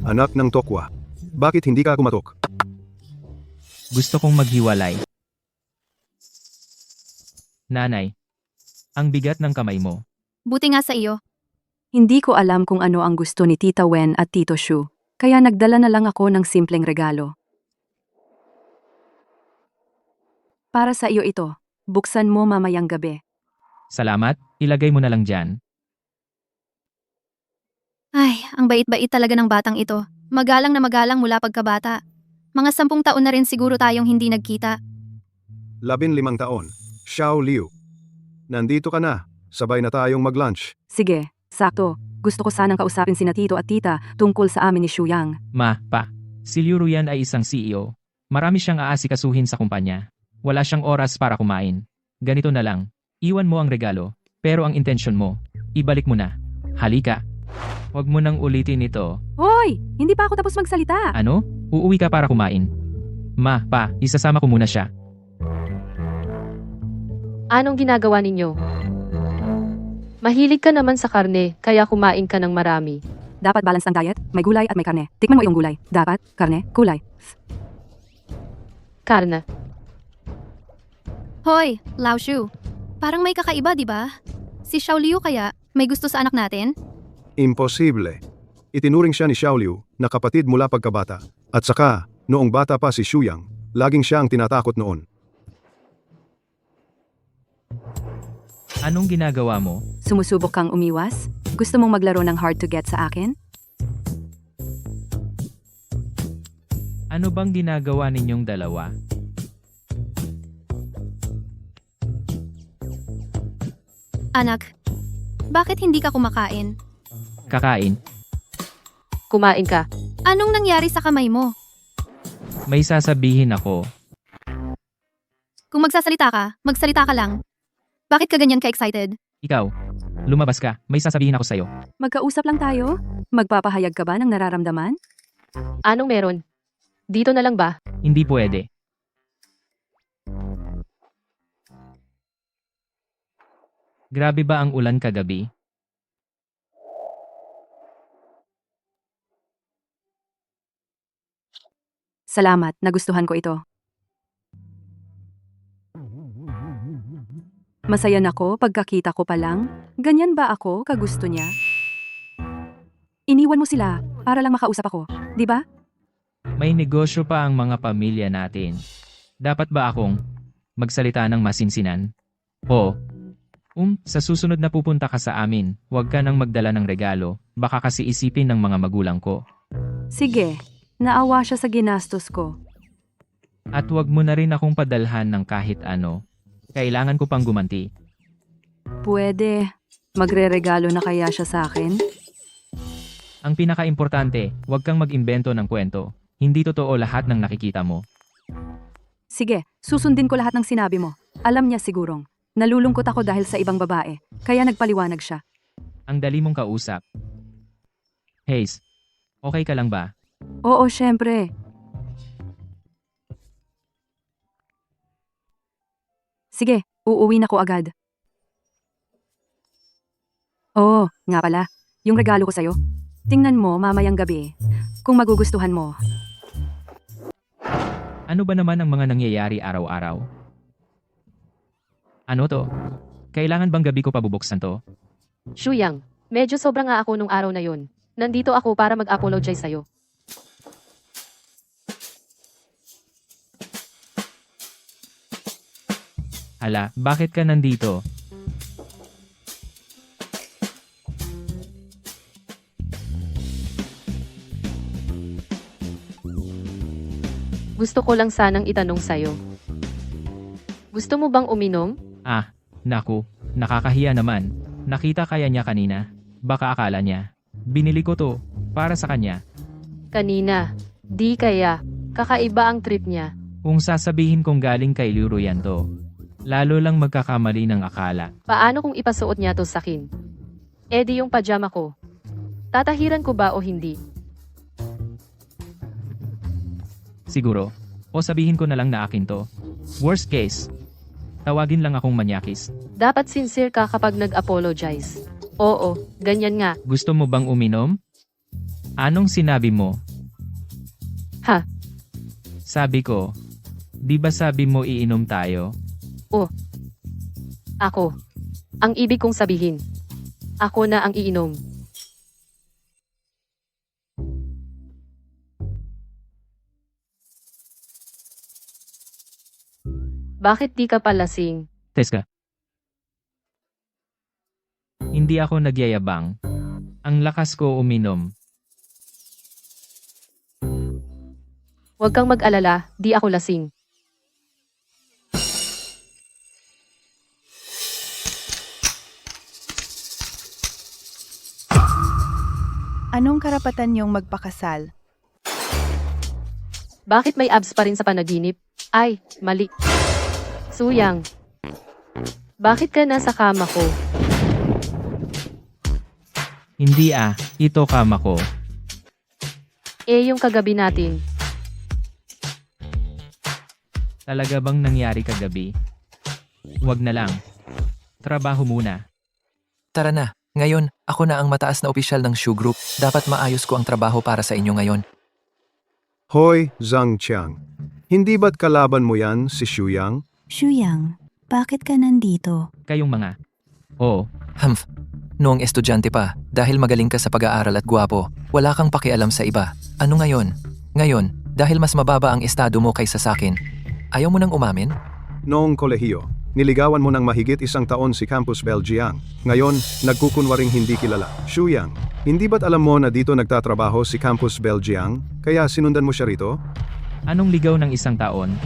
Anak ng Tokwa, bakit hindi ka kumatok? Gusto kong maghiwalay. Nanay, ang bigat ng kamay mo. Buti nga sa iyo. Hindi ko alam kung ano ang gusto ni Tita Wen at Tito Shu, kaya nagdala na lang ako ng simpleng regalo. Para sa iyo ito, buksan mo mamayang gabi. Salamat, ilagay mo na lang dyan. Ay, ang bait-bait talaga ng batang ito. Magalang na magalang mula pagkabata. Mga 10 taon na rin siguro tayong hindi nagkita. 15 taon. Xiao Liu. Nandito ka na. Sabay na tayong mag-lunch. Sige, sakto. Gusto ko sanang kausapin sina Tito at Tita tungkol sa amin ni Shu Yang. Ma, pa. Si Liu Ruyan ay isang CEO. Marami siyang aasikasuhin sa kumpanya. Wala siyang oras para kumain. Ganito na lang. Iwan mo ang regalo. Pero ang intensyon mo, ibalik mo na. Halika. Huwag mo nang ulitin ito. Hoy! Hindi pa ako tapos magsalita. Ano? Uuwi ka para kumain. Ma, pa, isasama ko muna siya. Anong ginagawa ninyo? Mahilig ka naman sa karne, kaya kumain ka ng marami. Dapat balance ang diet, may gulay at may karne. Tikman mo yung gulay. Dapat, karne, gulay. Karna. Hoy, Lao Shu. Parang may kakaiba, di ba? Si Xiao Liu kaya may gusto sa anak natin? Imposible. Itinuring siya ni Xiao Liu na kapatid mula pagkabata. At saka, noong bata pa si Shu Yang, laging siya ang tinatakot noon. Anong ginagawa mo? Sumusubok kang umiwas? Gusto mong maglaro ng hard to get sa akin? Ano bang ginagawa ninyong dalawa? Anak, bakit hindi ka kumakain? Kakain. Kumain ka. Anong nangyari sa kamay mo? May sasabihin ako. Kung magsasalita ka lang. Bakit ka ganyan ka-excited? Ikaw, lumabas ka. May sasabihin ako sa'yo. Magkausap lang tayo? Magpapahayag ka ba ng nararamdaman? Anong meron? Dito na lang ba? Hindi pwede. Grabe ba ang ulan kagabi? Salamat, nagustuhan ko ito. Masaya na ko pagkakita ko pa lang. Ganyan ba ako kagusto niya? Iniwan mo sila para lang makausap ako, di ba? May negosyo pa ang mga pamilya natin. Dapat ba akong magsalita ng masinsinan? Oo. Sa susunod na pupunta ka sa amin, huwag ka nang magdala ng regalo. Baka kasi isipin ng mga magulang ko. Sige, naawa siya sa ginastos ko. At huwag mo na rin akong padalhan ng kahit ano. Kailangan ko pang gumanti. Pwede. Magre-regalo na kaya siya sa akin? Ang pinaka-importante, huwag kang mag-imbento ng kwento. Hindi totoo lahat ng nakikita mo. Sige, susundin ko lahat ng sinabi mo. Alam niya sigurong. Nalulungkot ako dahil sa ibang babae, kaya nagpaliwanag siya. Ang dali mong kausap. Hayes, okay ka lang ba? Oo, syempre. Sige, uuwi na ko agad. Oo, nga pala. Yung regalo ko sa'yo. Tingnan mo mamayang gabi. Kung magugustuhan mo. Ano ba naman ang mga nangyayari araw-araw? Ano to? Kailangan bang gabi ko pabubuksan to? Shu Yang, Medyo sobra nga ako nung araw na yun. Nandito ako para mag-apologize sa'yo. Hala, bakit ka nandito? Gusto ko lang sanang itanong sa'yo. Gusto mo bang uminom? Ah, naku, nakakahiya naman. Nakita kaya niya kanina? Baka akala niya. Binili ko to, para sa kanya. Kanina. Di kaya. Kakaiba ang trip niya. Kung sasabihin kong galing kay Luro yan to, lalo lang magkakamali ng akala. Paano kung ipasuot niya to sa akin? Eh di yung pajama ko. Tatahiran ko ba o hindi? Siguro. O sabihin ko na lang na akin to. Worst case, tawagin lang akong manyakis. Dapat sincere ka kapag nag-apologize. Oo, ganyan nga. Gusto mo bang uminom? Anong sinabi mo? Ha? Sabi ko, di ba sabi mo iinom tayo? Ako. Ang ibig kong sabihin. Ako na ang iinom. Bakit di ka palasing? Teska. Hindi ako nagyayabang. Ang lakas ko uminom. Huwag kang mag-alala, di ako lasing. Anong karapatan niyong magpakasal? Bakit may abs pa rin sa panaginip? Ay, mali. Suyang. Bakit ka nasa kama ko? Hindi ito kama ko. Eh yung kagabi natin. Talaga bang nangyari kagabi? Huwag na lang. Trabaho muna. Tara na. Ngayon, ako na ang mataas na opisyal ng Shu Group. Dapat maayos ko ang trabaho para sa inyo ngayon. Hoy, Zhang Qiang. Hindi ba't kalaban mo yan, si Xu Yang? Shuyang, bakit ka nandito? Kayong mga. Oo, Humph. Noong estudyante pa, dahil magaling ka sa pag-aaral at gwapo, wala kang pakialam sa iba. Ano ngayon? Ngayon, dahil mas mababa ang estado mo kaysa sakin, ayaw mo nang umamin? Noong kolehiyo, niligawan mo ng mahigit 1 taon si Campus Belgiang. Ngayon, nagkukunwaring hindi kilala. Xu Yang, hindi ba't alam mo na dito nagtatrabaho si Campus Belgiang? Kaya sinundan mo siya rito? anong ligaw ng 1 taon?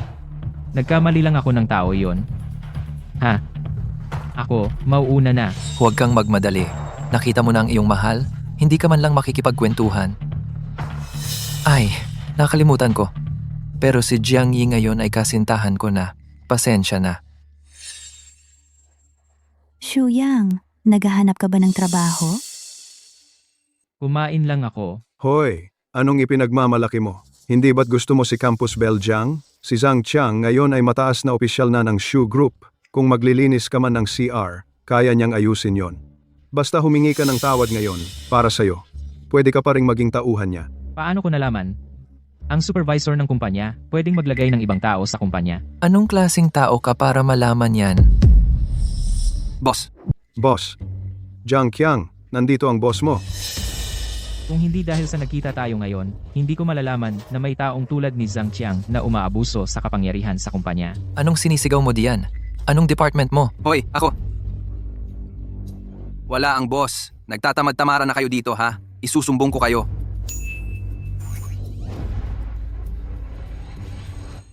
Nagkamali lang ako ng tao yon. Ha? Ako, mauuna na. Huwag kang magmadali. Nakita mo na ang iyong mahal? Hindi ka man lang makikipagkwentuhan. Ay, nakalimutan ko. Pero si Jiang Yi ngayon ay kasintahan ko na. Pasensya na. Shuyang, naghahanap ka ba ng trabaho? Kumain lang ako. Hoy, anong ipinagmamalaki mo? Hindi ba't gusto mo si Campus Belgiang? Si Zhang Qiang ngayon ay mataas na opisyal na ng Shu Group. Kung maglilinis ka man ng CR, kaya niyang ayusin yon. Basta humingi ka ng tawad ngayon, para sa'yo. Pwede ka pa ring maging tauhan niya. Paano ko nalaman? Ang supervisor ng kumpanya, pwedeng maglagay ng ibang tao sa kumpanya. Anong klaseng tao ka para malaman yan? Boss, Boss, Zhang Qiang, nandito ang boss mo. Kung hindi dahil sa nagkita tayo ngayon, hindi ko malalaman na may taong tulad ni Zhang Qiang na umaabuso sa kapangyarihan sa kumpanya. anong sinisigaw mo diyan? Anong department mo? Hoy, ako. Wala ang boss. Nagtatamad-tamaran na kayo dito, ha? Isusumbong ko kayo.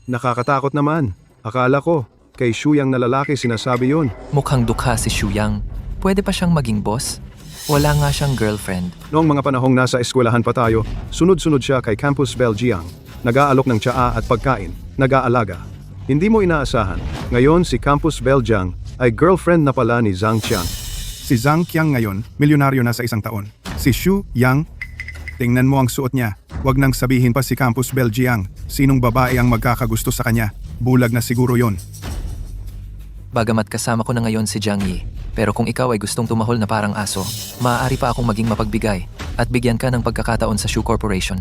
Nakakatakot naman. Akala ko, kay Xu Yang na lalaki sinasabi yun. Mukhang dukha si Xu Yang. Pwede pa siyang maging boss? Wala nga siyang girlfriend. Noong mga panahong nasa eskwelahan pa tayo, sunod-sunod siya kay Campus Belgiang. Nag-aalok ng tsaa at pagkain, nag-aalaga. Hindi mo inaasahan. Ngayon si Campus Belgiang ay girlfriend na pala ni Zhang Qiang. Si Zhang Qiang ngayon, milyonaryo na sa 1 taon. Si Xu Yang, tingnan mo ang suot niya. Huwag nang sabihin pa si Campus Belgiang. Sinong babae ang magkakagusto sa kanya? Bulag na siguro yon. Bagamat kasama ko na ngayon si Jiang Yi, pero kung ikaw ay gustong tumahol na parang aso, maaari pa akong maging mapagbigay at bigyan ka ng pagkakataon sa Shu Corporation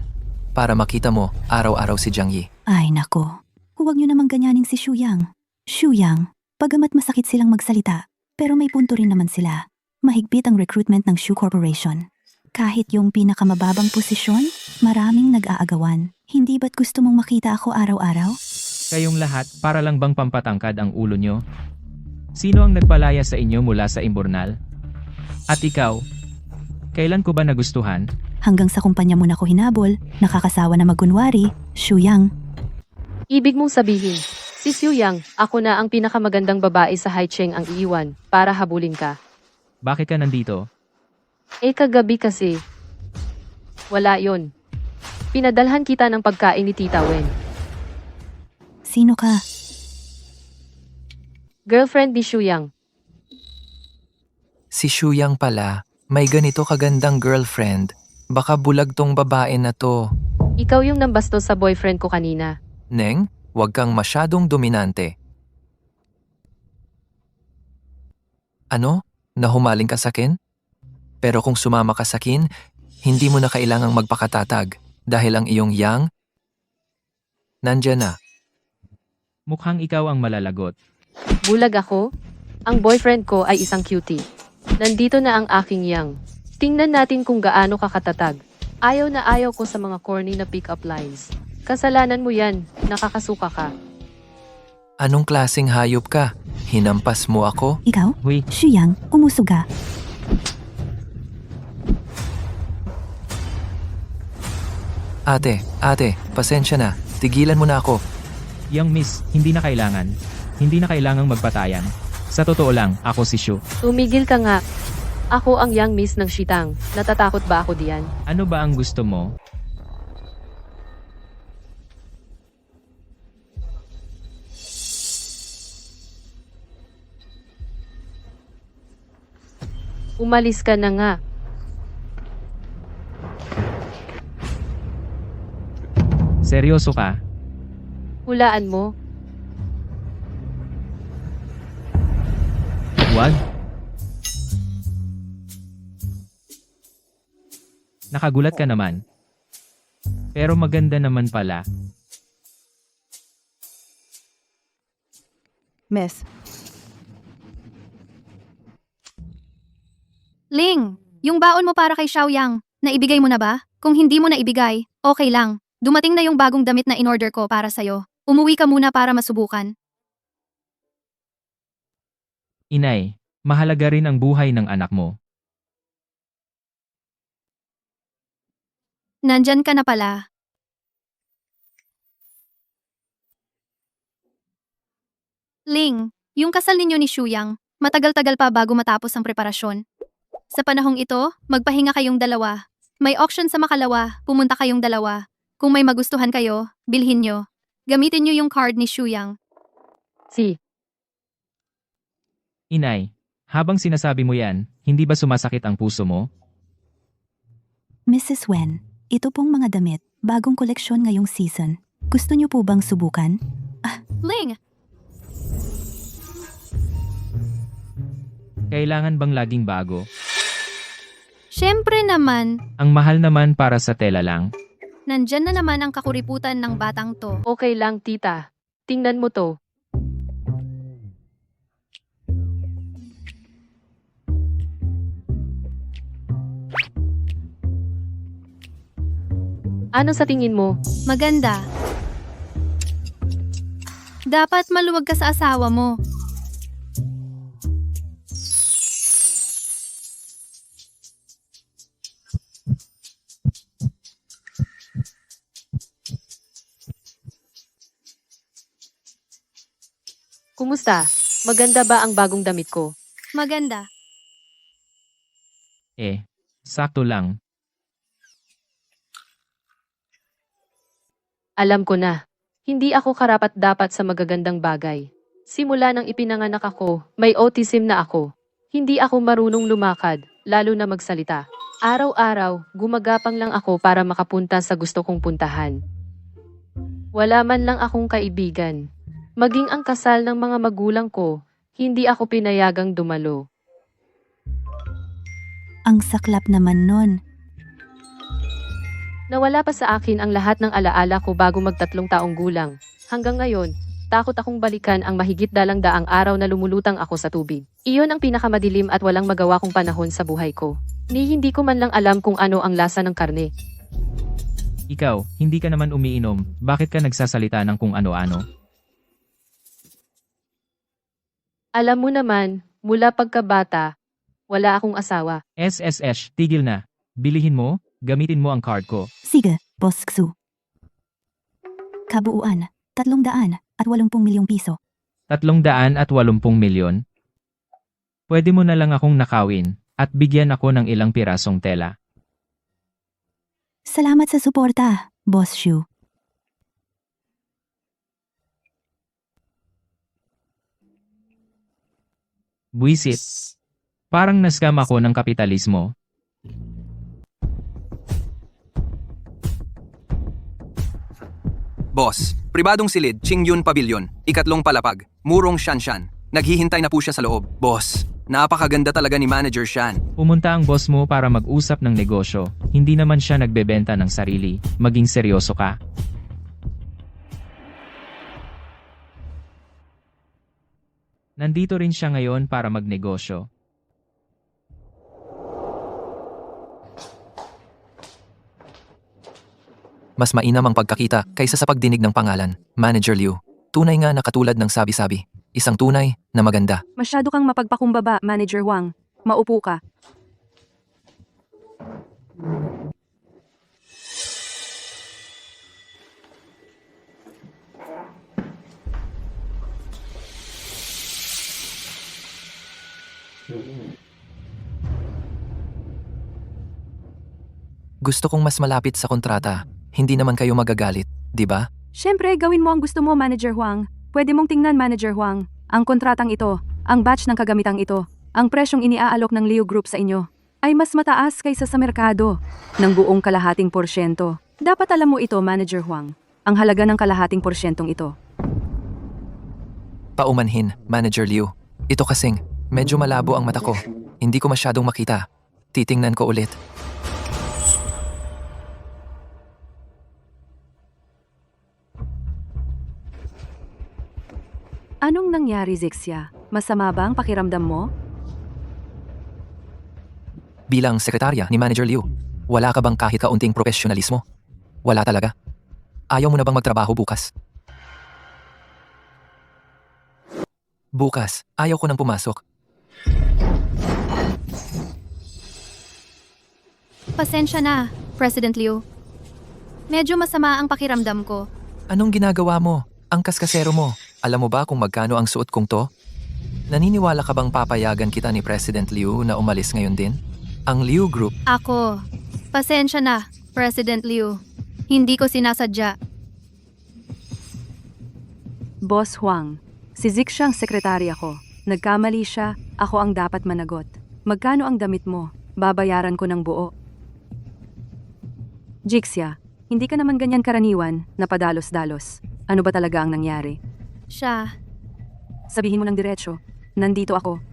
para makita mo araw-araw si Jiang Yi. Ay nako, huwag niyo namang ganyanin si Shuyang. Shuyang, bagamat masakit silang magsalita, pero may punto rin naman sila. mahigpit ang recruitment ng Shoe Corporation. Kahit yung pinakamababang posisyon, maraming nag-aagawan. Hindi ba't gusto mong makita ako araw-araw? Kayong lahat, para lang bang pampatangkad ang ulo nyo? Sino ang nagpalaya sa inyo mula sa imburnal? At ikaw? Kailan ko ba nagustuhan? Hanggang sa kumpanya mo na ko hinabol, nakakasawa na magkunwari, Shuyang. Ibig mong sabihin, si Xiu Yang, ako na ang pinakamagandang babae sa Haicheng ang iiwan para habulin ka. Bakit ka nandito? Kagabi kasi. Wala yon. Pinadalhan kita ng pagkain ni Tita Wen. Sino ka? Girlfriend ni Xiu Yang. Si Shuyang pala, may ganito kagandang girlfriend. Baka bulag tong babae na to. Ikaw yung nambastos sa boyfriend ko kanina. Neng, huwag kang masyadong dominante. Ano? Nahumaling ka sakin? Pero kung sumama ka sakin, hindi mo na kailangang magpakatatag dahil ang iyong yang nandyan na. Mukhang ikaw ang malalagot. Bulag ako? Ang boyfriend ko ay isang cutie. Nandito na ang aking Yang. Tingnan natin kung gaano kakatatag. Ayaw na ayaw ko sa mga corny na pick-up lines. Kasalanan mo yan, nakakasuka ka. Anong klaseng hayop ka? Hinampas mo ako? Ikaw? Huy, Shuyang, umusuga. Ate, pasensya na. Tigilan mo na ako. young miss, hindi na kailangan. Hindi na kailangang magpatayan. Sa totoo lang, ako si Shu. Tumigil ka nga. Ako ang young miss ng Shitang. Natatakot ba ako diyan? Ano ba ang gusto mo? Umalis ka na nga. Seryoso ka? Hulaan mo. Wag? Nakagulat ka naman. Pero maganda naman pala. Miss, Ling, yung baon mo para kay Xiaoyang, naibigay mo na ba? Kung hindi mo na ibigay, okay lang. Dumating na yung bagong damit na in-order ko para sa'yo. Umuwi ka muna para masubukan. Inay, mahalaga rin ang buhay ng anak mo. Nandyan ka na pala. Ling, yung kasal ninyo ni Shuyang, matagal-tagal pa bago matapos ang preparasyon. Sa panahong ito, magpahinga kayong dalawa. May auction sa Makalawa, pumunta kayong dalawa. Kung may magustuhan kayo, bilhin nyo. Gamitin nyo yung card ni Shuyang. Si. Inay, habang sinasabi mo yan, hindi ba sumasakit ang puso mo? Mrs. Wen, ito pong mga damit, bagong koleksyon ngayong season. Gusto niyo po bang subukan? Ling, Kailangan bang laging bago? syempre naman, Ang mahal naman para sa tela lang. nandyan na naman ang kakuriputan ng batang to. Okay lang, tita. Tingnan mo to. Ano sa tingin mo? Maganda. Dapat maluwag ka sa asawa mo. Kumusta? Maganda ba ang bagong damit ko? Maganda. Sakto lang. Alam ko na. Hindi ako karapat-dapat sa magagandang bagay. Simula nang ipinanganak ako, may autism na ako. Hindi ako marunong lumakad, lalo na magsalita. Araw-araw, gumagapang lang ako para makapunta sa gusto kong puntahan. Wala man lang akong kaibigan. Maging ang kasal ng mga magulang ko, hindi ako pinayagang dumalo. Ang saklap naman nun. Nawala pa sa akin ang lahat ng alaala ko bago mag-3 taong gulang. Hanggang ngayon, Takot akong balikan ang mahigit dalang-daang araw na lumulutang ako sa tubig. Iyon ang pinakamadilim at walang magawa kong panahon sa buhay ko. Ni hindi ko man lang alam kung ano ang lasa ng karne. Ikaw, hindi ka naman umiinom, bakit ka nagsasalita ng kung ano-ano? Alam mo naman, mula pagkabata, wala akong asawa. SSS, tigil na. Bilihin mo, gamitin mo ang card ko. Sige, Boss Xu. Kabuuan, 380 milyong piso. 380 milyon? Pwede mo na lang akong nakawin, at bigyan ako ng ilang pirasong tela. Salamat sa suporta, Boss Xu. Buisit. Parang nascam ako ng kapitalismo. Boss, pribadong silid, Qingyun Pavilion, ikatlong palapag, Murong Shanshan. Naghihintay na po siya sa loob. Boss, napakaganda talaga ni Manager Shan. Pumunta ang boss mo para mag-usap ng negosyo, hindi naman siya nagbebenta ng sarili, maging seryoso ka. Nandito rin siya ngayon para magnegosyo. Mas mainam ang pagkakita kaysa sa pagdinig ng pangalan, Manager Liu. Tunay nga na katulad ng sabi-sabi. Isang tunay na maganda. Masyado kang mapagpakumbaba, Manager Huang. Maupo ka. Gusto kong mas malapit sa kontrata. Hindi naman kayo magagalit, di ba? Siyempre, gawin mo ang gusto mo, Manager Huang. Pwede mong tingnan, Manager Huang. Ang kontratang ito, ang batch ng kagamitang ito, ang presyong iniaalok ng Liu Group sa inyo, ay mas mataas kaysa sa merkado ng buong kalahating porsyento. Dapat alam mo ito, Manager Huang. Ang halaga ng kalahating porsyentong ito. Paumanhin, Manager Liu. Ito kasing, medyo malabo ang mata ko. Hindi ko masyadong makita. Titingnan ko ulit. Anong nangyari, Zixia? Masama ba ang pakiramdam mo? Bilang sekretarya ni Manager Liu, wala ka bang kahit kaunting profesionalismo? Wala talaga? Ayaw mo na bang magtrabaho bukas? Bukas, ayaw ko nang pumasok. Pasensya na, President Liu. Medyo masama ang pakiramdam ko. Anong ginagawa mo? Ang kaskasero mo. Alam mo ba kung magkano ang suot kong to? Naniniwala ka bang papayagan kita ni President Liu na umalis ngayon din? Ang Liu Group, Ako. Pasensya na, President Liu. Hindi ko sinasadya. Boss Huang, si Zixia ang sekretarya ko. Nagkamali siya, ako ang dapat managot. Magkano ang damit mo? Babayaran ko ng buo. Zixia, hindi ka naman ganyan karaniwan na padalos-dalos. Ano ba talaga ang nangyari? Siya. Sabihin mo ng diretso, nandito ako.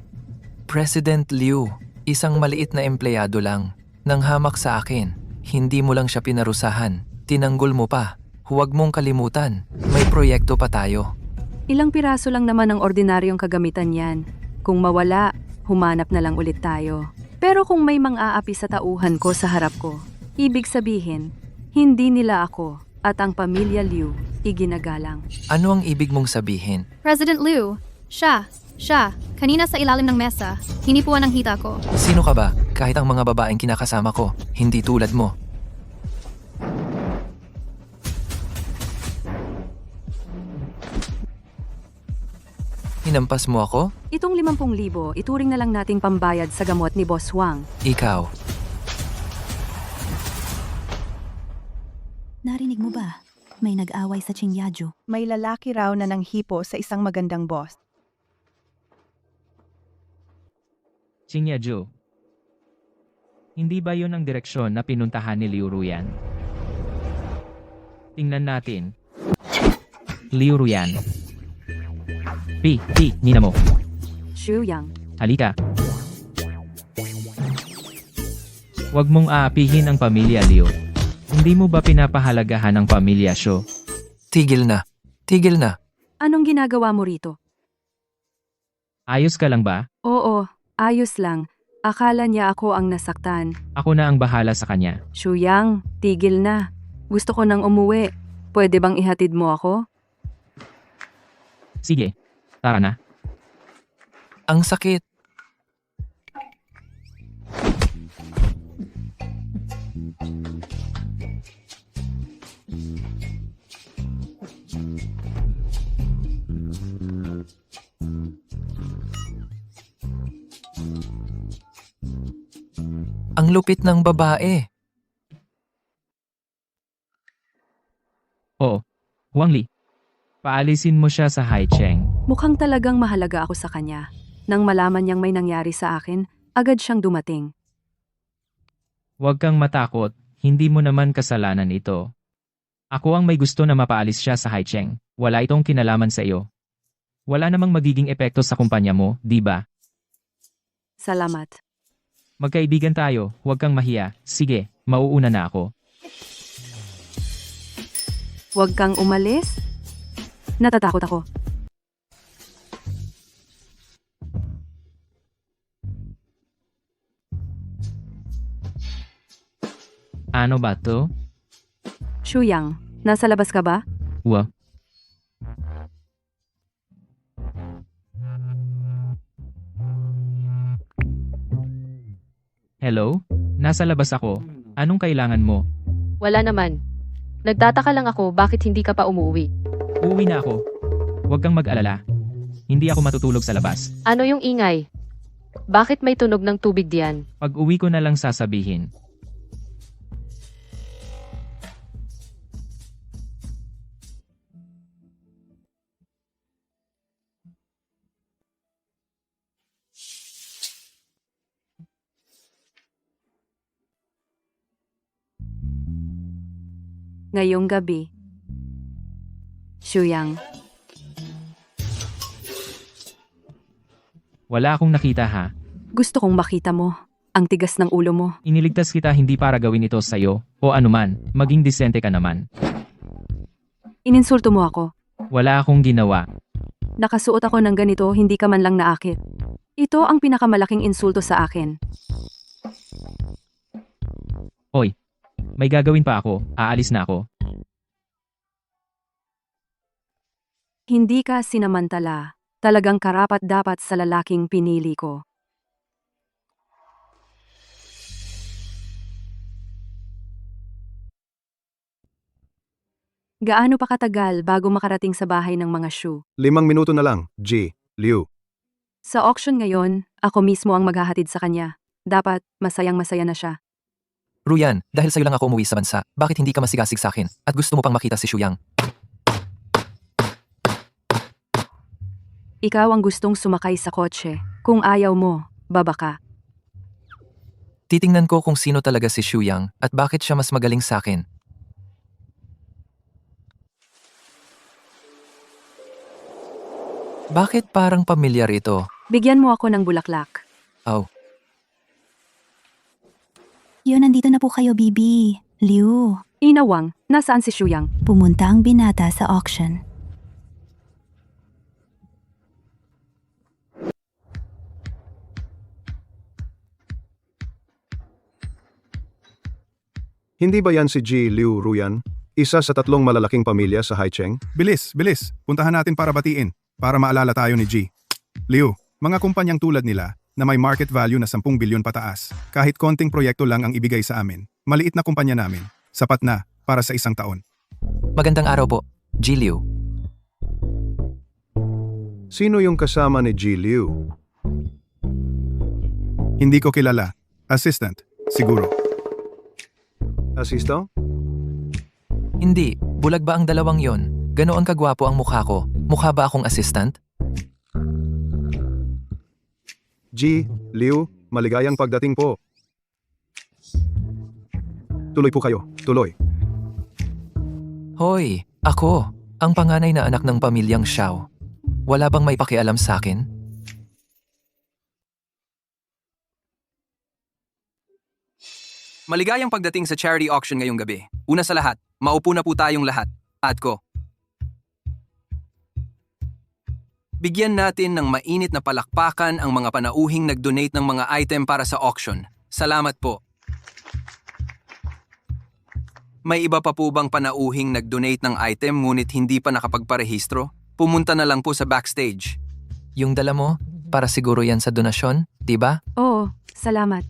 President Liu, isang maliit na empleyado lang. Nang hamak sa akin, hindi mo lang siya pinarusahan. Tinanggol mo pa. Huwag mong kalimutan, may proyekto pa tayo. Ilang piraso lang naman ang ordinaryong kagamitan yan. Kung mawala, humanap na lang ulit tayo. Pero kung may mang-aapi sa tauhan ko sa harap ko, ibig sabihin, hindi nila ako at ang pamilya Liu iginagalang. Ano ang ibig mong sabihin? President Liu. Siya. Kanina sa ilalim ng mesa, hinipuan ang hita ko. Sino ka ba? Kahit ang mga babaeng kinakasama ko, hindi tulad mo. Hinampas mo ako? Itong 50,000, ituring na lang nating pambayad sa gamot ni Boss Huang. Ikaw. Narinig mo ba? May nag-away sa Qingyaju. May lalaki raw na nanghipo sa isang magandang boss. Qingyaju. Hindi ba yun ang direksyon na pinuntahan ni Liu Ruyan? Tingnan natin. Liu Ruyan. Nina mo. Xu Yang. Halika. Huwag mong aapihin ang pamilya Liu. Hindi mo ba pinapahalagahan ang pamilya Sho? Tigil na. Anong ginagawa mo rito? Ayos ka lang ba? Oo, ayos lang. Akala niya ako ang nasaktan. Ako na ang bahala sa kanya. Shuyang, tigil na. Gusto ko nang umuwi. Pwede bang ihatid mo ako? Sige, tara na. Ang sakit. Ang lupit ng babae. Oo, Huang Li. Paalisin mo siya sa Haicheng. Mukhang talagang mahalaga ako sa kanya. Nang malaman niyang may nangyari sa akin, agad siyang dumating. Huwag kang matakot, hindi mo naman kasalanan ito. Ako ang may gusto na mapaalis siya sa Haicheng. Wala itong kinalaman sa iyo. Wala namang magiging epekto sa kumpanya mo, di ba? Salamat. Magkaibigan tayo, huwag kang mahiya. Sige, mauuna na ako. Huwag kang umalis. Natatakot ako. Ano ba to? Shuyang, nasa labas ka ba? Wa. Hello? Nasa labas ako. Anong kailangan mo? Wala naman. Nagtataka lang ako bakit hindi ka pa umuwi. Uuwi na ako. Huwag kang mag-alala. Hindi ako matutulog sa labas. Ano yung ingay? Bakit may tunog ng tubig diyan? Pag uwi ko na lang sasabihin. Ngayong gabi. Shuyang, Wala akong nakita ha. gusto kong makita mo. Ang tigas ng ulo mo. Iniligtas kita hindi para gawin ito sa'yo o anuman. Maging disente ka naman. Ininsulto mo ako. Wala akong ginawa. Nakasuot ako ng ganito, hindi ka man lang naakit. Ito ang pinakamalaking insulto sa akin. Hoy, may gagawin pa ako. Aalis na ako. Hindi ka sinamantala. Talagang karapat-dapat sa lalaking pinili ko. Gaano pa katagal bago makarating sa bahay ng mga Shu? 5 minuto na lang, G. Liu. Sa auction ngayon, ako mismo ang maghahatid sa kanya. Dapat, masayang-masaya na siya. Ruyan, dahil sa'yo lang ako umuwi sa bansa, bakit hindi ka masigasig sa akin? At gusto mo pang makita si Shuyang? Ikaw ang gustong sumakay sa kotse. Kung ayaw mo, baba ka. Titingnan ko kung sino talaga si Shuyang at bakit siya mas magaling sa akin. Bakit parang pamilyar ito? Bigyan mo ako ng bulaklak. Aw, Yun, nandito na po kayo, Bibi. Liu, Inawang, nasaan si Shuyang? pumunta ang binata sa auction. Hindi ba yan si G. Liu Ruyan? Isa sa 3 malalaking pamilya sa Haicheng? Bilis, bilis. Puntahan natin para batiin. Para maalala tayo ni G. Liu, mga kumpanyang tulad nila na may market value na 10 bilyon pataas. Kahit konting proyekto lang ang ibigay sa amin. Maliit na kumpanya namin. Sapat na para sa 1 taon. magandang araw po, G. Liu. Sino yung kasama ni G. Liu? Hindi ko kilala. Assistant, siguro. Asisto? Hindi, bulag ba ang dalawang yon? Ganoon kagwapo ang mukha ko. Mukha ba akong assistant? G. Liu, maligayang pagdating po. Tuloy po kayo, tuloy. Hoy, ako, ang panganay na anak ng pamilyang Xiao. Wala bang may pakialam sa akin? Maligayang pagdating sa charity auction ngayong gabi. Una sa lahat, maupo na po tayong lahat. At ko. Bigyan natin ng mainit na palakpakan ang mga panauhing nag-donate ng mga item para sa auction. Salamat po. May iba pa po bang panauhing nag-donate ng item ngunit hindi pa nakapagparehistro? Pumunta na lang po sa backstage. Yung dala mo, para siguro yan sa donasyon, di ba? Oo, salamat.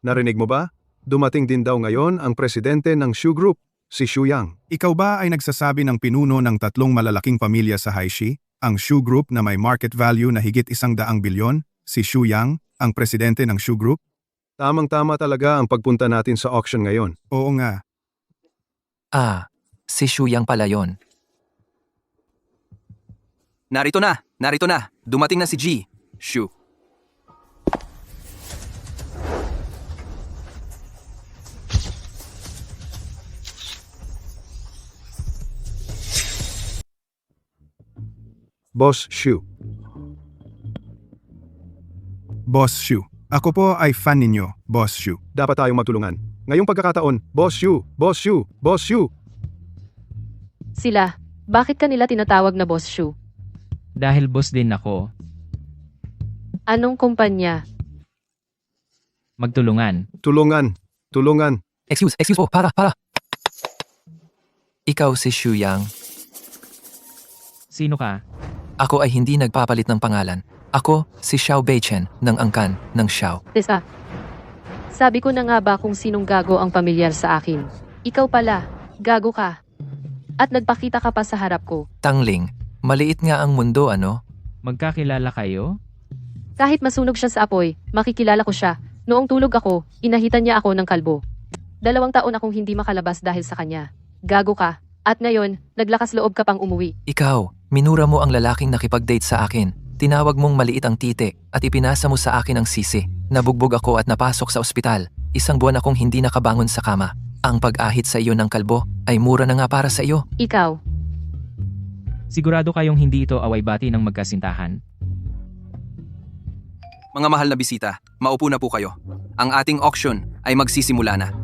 Narinig mo ba? Dumating din daw ngayon ang presidente ng Shu Group, si Shu Yang. Ikaw ba ay nagsasabi ng pinuno ng 3 malalaking pamilya sa Haishi, ang Shu Group na may market value na higit 100 bilyon, si Shu Yang, ang presidente ng Shu Group? Tamang-tama talaga ang pagpunta natin sa auction ngayon. Oo nga. Si Shu Yang pala yon. Narito na. Dumating na si G. Shu. Boss Shu. Boss Shu. Ako po ay fan ninyo, Boss Shu. Dapat tayong magtulungan. Ngayong pagkakataon, Boss Shu, Boss Shu, Boss Shu. Sila, bakit kanila tinatawag na Boss Shu? Dahil boss din ako, Anong kumpanya? magtulungan. Tulungan. Excuse po, para. Ikaw si Shu Yang. Sino ka? Ako ay hindi nagpapalit ng pangalan. Ako, si Xiao Beichen, ng angkan, ng Xiao. Tessa. Sabi ko na nga ba kung sinong gago ang pamilyar sa akin? Ikaw pala, gago ka. At nagpakita ka pa sa harap ko. Tangling, maliit nga ang mundo ano? Magkakilala kayo? Kahit masunog siya sa apoy, makikilala ko siya. Noong tulog ako, inahitan niya ako ng kalbo. 2 taon akong hindi makalabas dahil sa kanya. Gago ka. At ngayon, naglakas loob ka pang umuwi. Ikaw, minura mo ang lalaking nakipag-date sa akin. Tinawag mong maliit ang tite at ipinasa mo sa akin ang sisi. Nabugbog ako at napasok sa ospital. 1 buwan akong hindi nakabangon sa kama. Ang pag-ahit sa iyo ng kalbo ay mura na nga para sa iyo. Ikaw, Sigurado kayong hindi ito away-bati ng magkasintahan? Mga mahal na bisita, maupo na po kayo. Ang ating auction ay magsisimula na.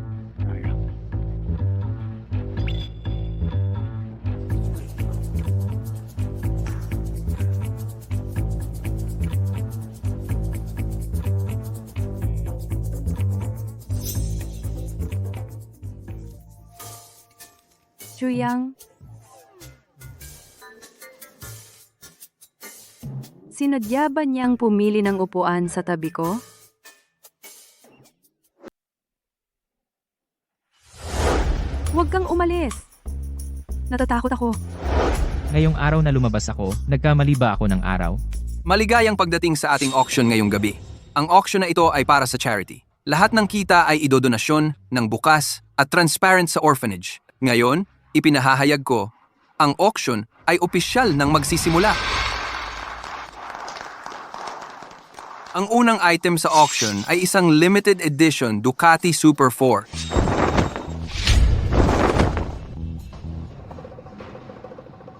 Shu Yang. Sinadya ba niyang pumili ng upuan sa tabi ko? Huwag kang umalis. Natatakot ako. Ngayong araw na lumabas ako, nagkamali ba ako ng araw? Maligayang pagdating sa ating auction ngayong gabi. Ang auction na ito ay para sa charity. Lahat ng kita ay idodonasyon ng bukas at transparent sa orphanage. Ngayon, ipinahahayag ko, ang auction ay opisyal nang magsisimula. Ang unang item sa auction ay isang limited edition Ducati Super 4.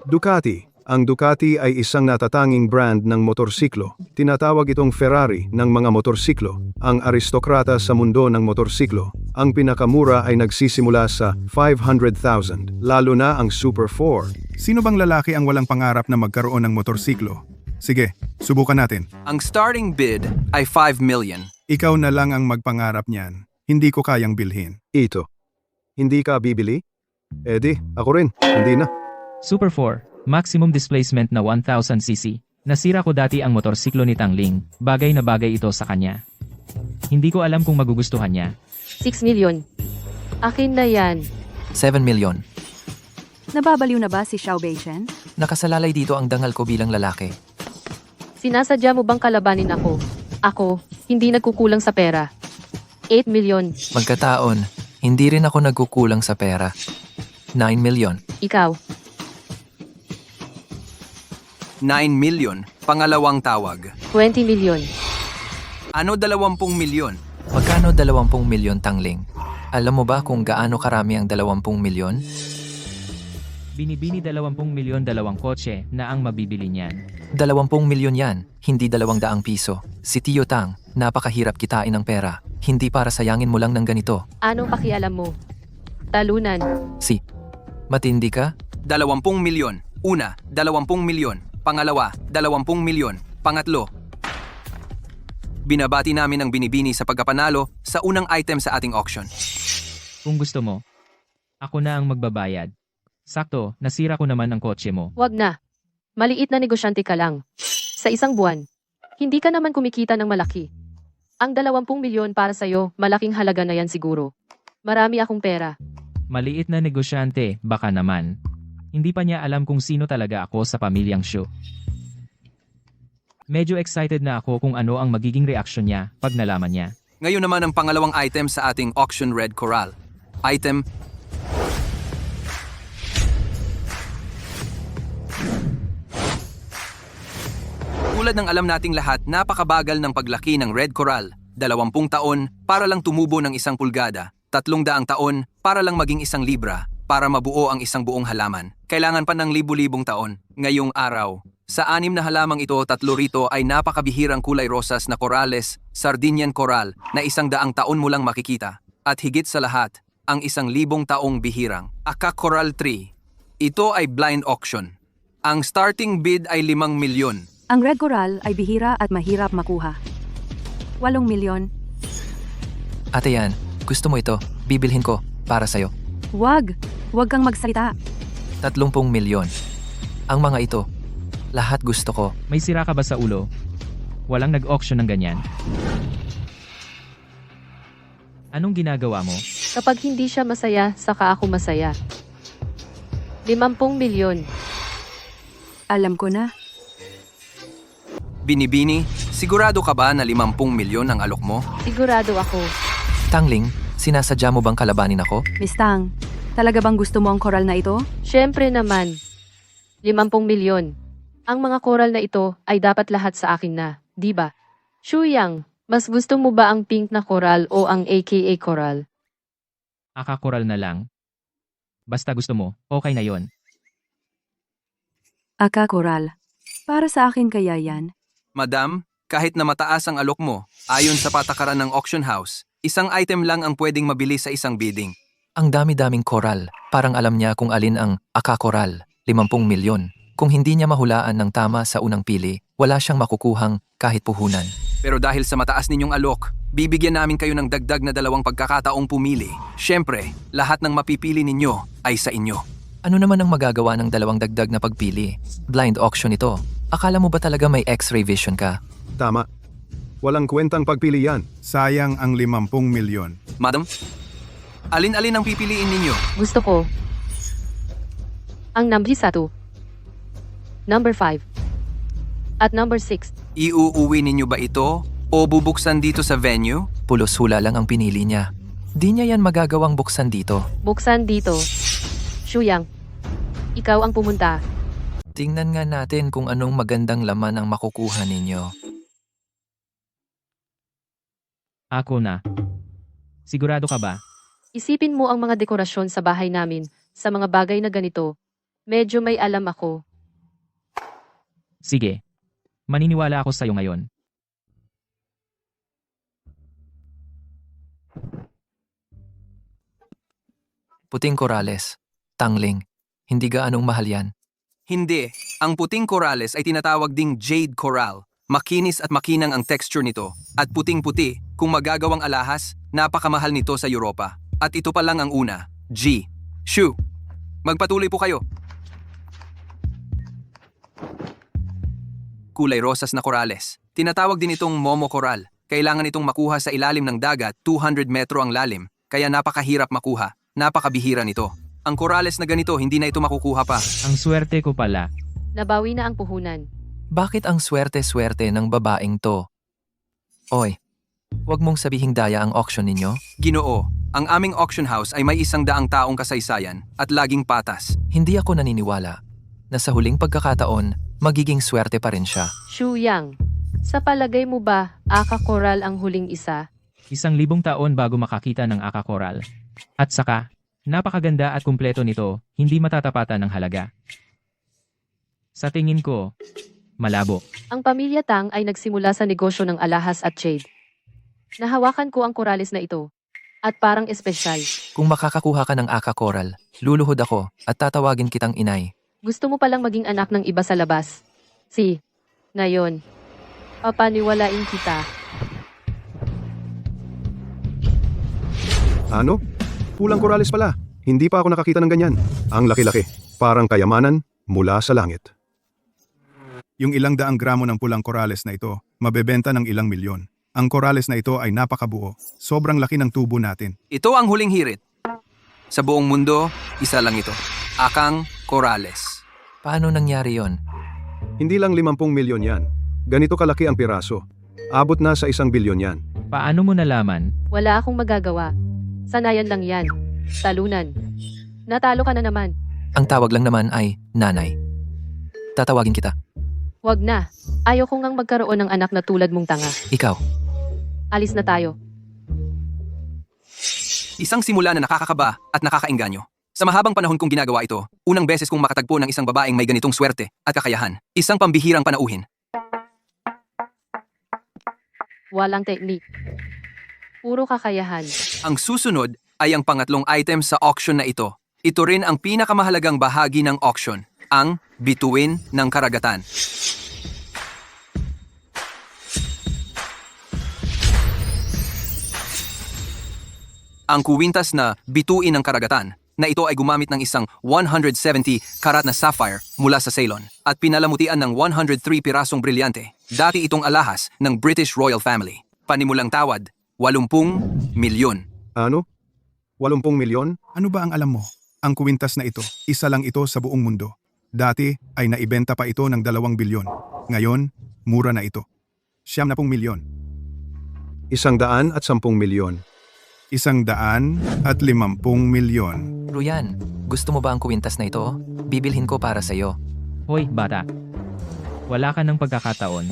Ducati. Ang Ducati ay isang natatanging brand ng motorsiklo. Tinatawag itong Ferrari ng mga motorsiklo. Ang aristokrata sa mundo ng motorsiklo. Ang pinakamura ay nagsisimula sa 500,000, lalo na ang Super 4. Sino bang lalaki ang walang pangarap na magkaroon ng motorsiklo? Sige, subukan natin. Ang starting bid ay 5 million. Ikaw na lang ang magpangarap niyan. Hindi ko kayang bilhin. Ito. Hindi ka bibili? Eddie, ako rin. Hindi na. Super 4, maximum displacement na 1000cc. Nasira ko dati ang motorsiklo ni Tangling, bagay na bagay ito sa kanya. Hindi ko alam kung magugustuhan niya. 6 million. Akin na yan. 7 million. Nababaliw na ba si Xiao Beichen? Nakasalalay dito ang dangal ko bilang lalaki. Sinasadya mo bang kalabanin ako? Ako, hindi nagkukulang sa pera. 8 million. Magkataon, hindi rin ako nagkukulang sa pera. 9 million. Ikaw, 9 million, pangalawang tawag. 20 million. Ano 20 milyon? Magkano 20 milyon Tangling? Alam mo ba kung gaano karami ang 20 milyon? Binibini 20 milyon 2 kotse na ang mabibili niyan. 20 milyon yan, hindi 200 piso. Si Tio Tang, napakahirap kitain ng pera. Hindi para sayangin mo lang ng ganito. Anong pakialam mo? Talunan. Matindi ka? 20 milyon. Una, 20 milyon. Pangalawa, 20 milyon. Pangatlo, binabati namin ang binibini sa pagkapanalo sa unang item sa ating auction. Kung gusto mo, ako na ang magbabayad. Sakto, nasira ko naman ang kotse mo. Wag na. Maliit na negosyante ka lang. Sa isang buwan, hindi ka naman kumikita ng malaki. Ang 20 milyon para sa'yo, malaking halaga na yan siguro. Marami akong pera. Maliit na negosyante, baka naman. Hindi pa niya alam kung sino talaga ako sa pamilyang Shu. Medyo excited na ako kung ano ang magiging reaksyon niya pag nalaman niya. Ngayon naman ang pangalawang item sa ating auction red coral. Item tulad ng alam nating lahat, napakabagal ng paglaki ng red coral. 20 taon para lang tumubo ng 1 pulgada. 300 taon para lang maging 1 libra. Para mabuo ang isang buong halaman. Kailangan pa ng libu-libong taon. Ngayong araw, sa 6 na halamang ito, 3 rito ay napakabihirang kulay rosas na corales, Sardinian coral, na 100 taon mo lang makikita. At higit sa lahat, ang 1,000 taong bihirang Aka Coral 3. Ito ay blind auction. Ang starting bid ay 5 milyon. Ang red coral ay bihira at mahirap makuha. 8 milyon. Ate yan, gusto mo ito? Bibilhin ko, para sa'yo. Wag kang magsalita. 30 milyon. Ang mga ito, lahat gusto ko. May sira ka ba sa ulo? Walang nag-auction ng ganyan. Anong ginagawa mo? Kapag hindi siya masaya, saka ako masaya. 50 milyon. Alam ko na. Binibini, sigurado ka ba na 50 milyon ang alok mo? Sigurado ako. Tangling, sinasadya mo bang kalabanin ako? Miss Tang, talaga bang gusto mo ang coral na ito? Siyempre naman. 50 milyon. Ang mga coral na ito ay dapat lahat sa akin na, di ba? Shuyang, mas gusto mo ba ang pink na coral o ang aka coral? Aka coral na lang. Basta gusto mo, okay na yon. Aka coral. Para sa akin kaya yan. Madam, kahit na mataas ang alok mo, ayon sa patakaran ng auction house, 1 item lang ang pwedeng mabili sa isang bidding. Ang dami-daming koral, parang alam niya kung alin ang aka coral, 50 milyon. Kung hindi niya mahulaan ng tama sa unang pili, wala siyang makukuhang kahit puhunan. Pero dahil sa mataas ninyong alok, bibigyan namin kayo ng dagdag na 2 pagkakataong pumili. Siyempre, lahat ng mapipili ninyo ay sa inyo. Ano naman ang magagawa ng 2 dagdag na pagpili? Blind auction ito. Akala mo ba talaga may X-ray vision ka? Tama. Walang kwentang pagpili yan. Sayang ang 50 milyon. Madam, alin-alin ang pipiliin ninyo? Gusto ko. Ang number 1, number 5, at number 6. Iuuwi ninyo ba ito o bubuksan dito sa venue? Pulos hula lang ang pinili niya. Di niya yan magagawang buksan dito. Buksan dito. Shuyang, ikaw ang pumunta. Tingnan nga natin kung anong magandang laman ang makukuha ninyo. Ako na. Sigurado ka ba? Isipin mo ang mga dekorasyon sa bahay namin, sa mga bagay na ganito. Medyo may alam ako. Sige. Maniniwala ako sa'yo ngayon. Puting korales. Tangling. Hindi gaanong mahal yan. Hindi. Ang puting corales ay tinatawag ding jade coral. Makinis at makinang ang texture nito. At puting-puti, kung magagawang alahas, napakamahal nito sa Europa. At ito pa lang ang una. G. Shu. Magpatuloy po kayo. Kulay rosas na corales. Tinatawag din itong momo coral. Kailangan itong makuha sa ilalim ng dagat, 200 metro ang lalim. Kaya napakahirap makuha. Napakabihira nito. Ang corales na ganito, hindi na ito makukuha pa. Ang swerte ko pala. Nabawi na ang puhunan. Bakit ang swerte-swerte ng babaeng to? Oy, wag mong sabihing daya ang auction ninyo. Ginoo, ang aming auction house ay may 100 taong kasaysayan at laging patas. Hindi ako naniniwala na sa huling pagkakataon, magiging swerte pa rin siya. Shuyang, sa palagay mo ba, aka coral ang huling isa? 1,000 taon bago makakita ng aka coral. At saka, napakaganda at kumpleto nito, hindi matatapatan ng halaga. Sa tingin ko, malabo. Ang pamilya Tang ay nagsimula sa negosyo ng alahas at jade. Nahawakan ko ang corales na ito. At parang espesyal. Kung makakakuha ka ng aka coral, Luluhod ako at tatawagin kitang inay. Gusto mo palang maging anak ng iba sa labas. Ngayon, papaniwalain kita. Ano? Pulang Corales pala. Hindi pa ako nakakita ng ganyan. Ang laki-laki. Parang kayamanan mula sa langit. Yung ilang daang gramo ng pulang Corales na ito, mabebenta ng ilang milyon. Ang Corales na ito ay napakabuo. Sobrang laki ng tubo natin. Ito ang huling hirit. Sa buong mundo, isa lang ito. Akang Corales. Paano nangyari yon? Hindi lang 50 milyon yan. Ganito kalaki ang piraso. Abot na sa 1 bilyon yan. Paano mo nalaman? Wala akong magagawa. Sanayan lang yan. Talunan. Natalo ka na naman. Ang tawag lang naman ay nanay. Tatawagin kita. Wag na. Ayaw ko ngang magkaroon ng anak na tulad mong tanga. Ikaw. Alis na tayo. Isang simula na nakakakaba at nakakaengganyo. Sa mahabang panahon kong ginagawa ito, unang beses kong makatagpo ng isang babaeng may ganitong swerte at kakayahan. Isang pambihirang panauhin. Walang teknik. Puro kakayahan. Ang susunod ay ang pangatlong item sa auction na ito. Ito rin ang pinakamahalagang bahagi ng auction, ang bituin ng karagatan. Ang kuwintas na bituin ng karagatan na ito ay gumamit ng isang 170 karat na sapphire mula sa Ceylon at pinalamutian ng 103 pirasong brilyante. Dati itong alahas ng British Royal Family. Panimulang tawad, 80 milyon. Ano? 80 milyon? Ano ba ang alam mo? Ang kuwintas na ito, isa lang ito sa buong mundo. Dati ay naibenta pa ito ng 2 bilyon. Ngayon, mura na ito. 90 milyon. 110 milyon. 150 milyon. Ruyan, gusto mo ba ang kuwintas na ito? Bibilhin ko para sa'yo. Hoy, bata. Wala ka ng pagkakataon.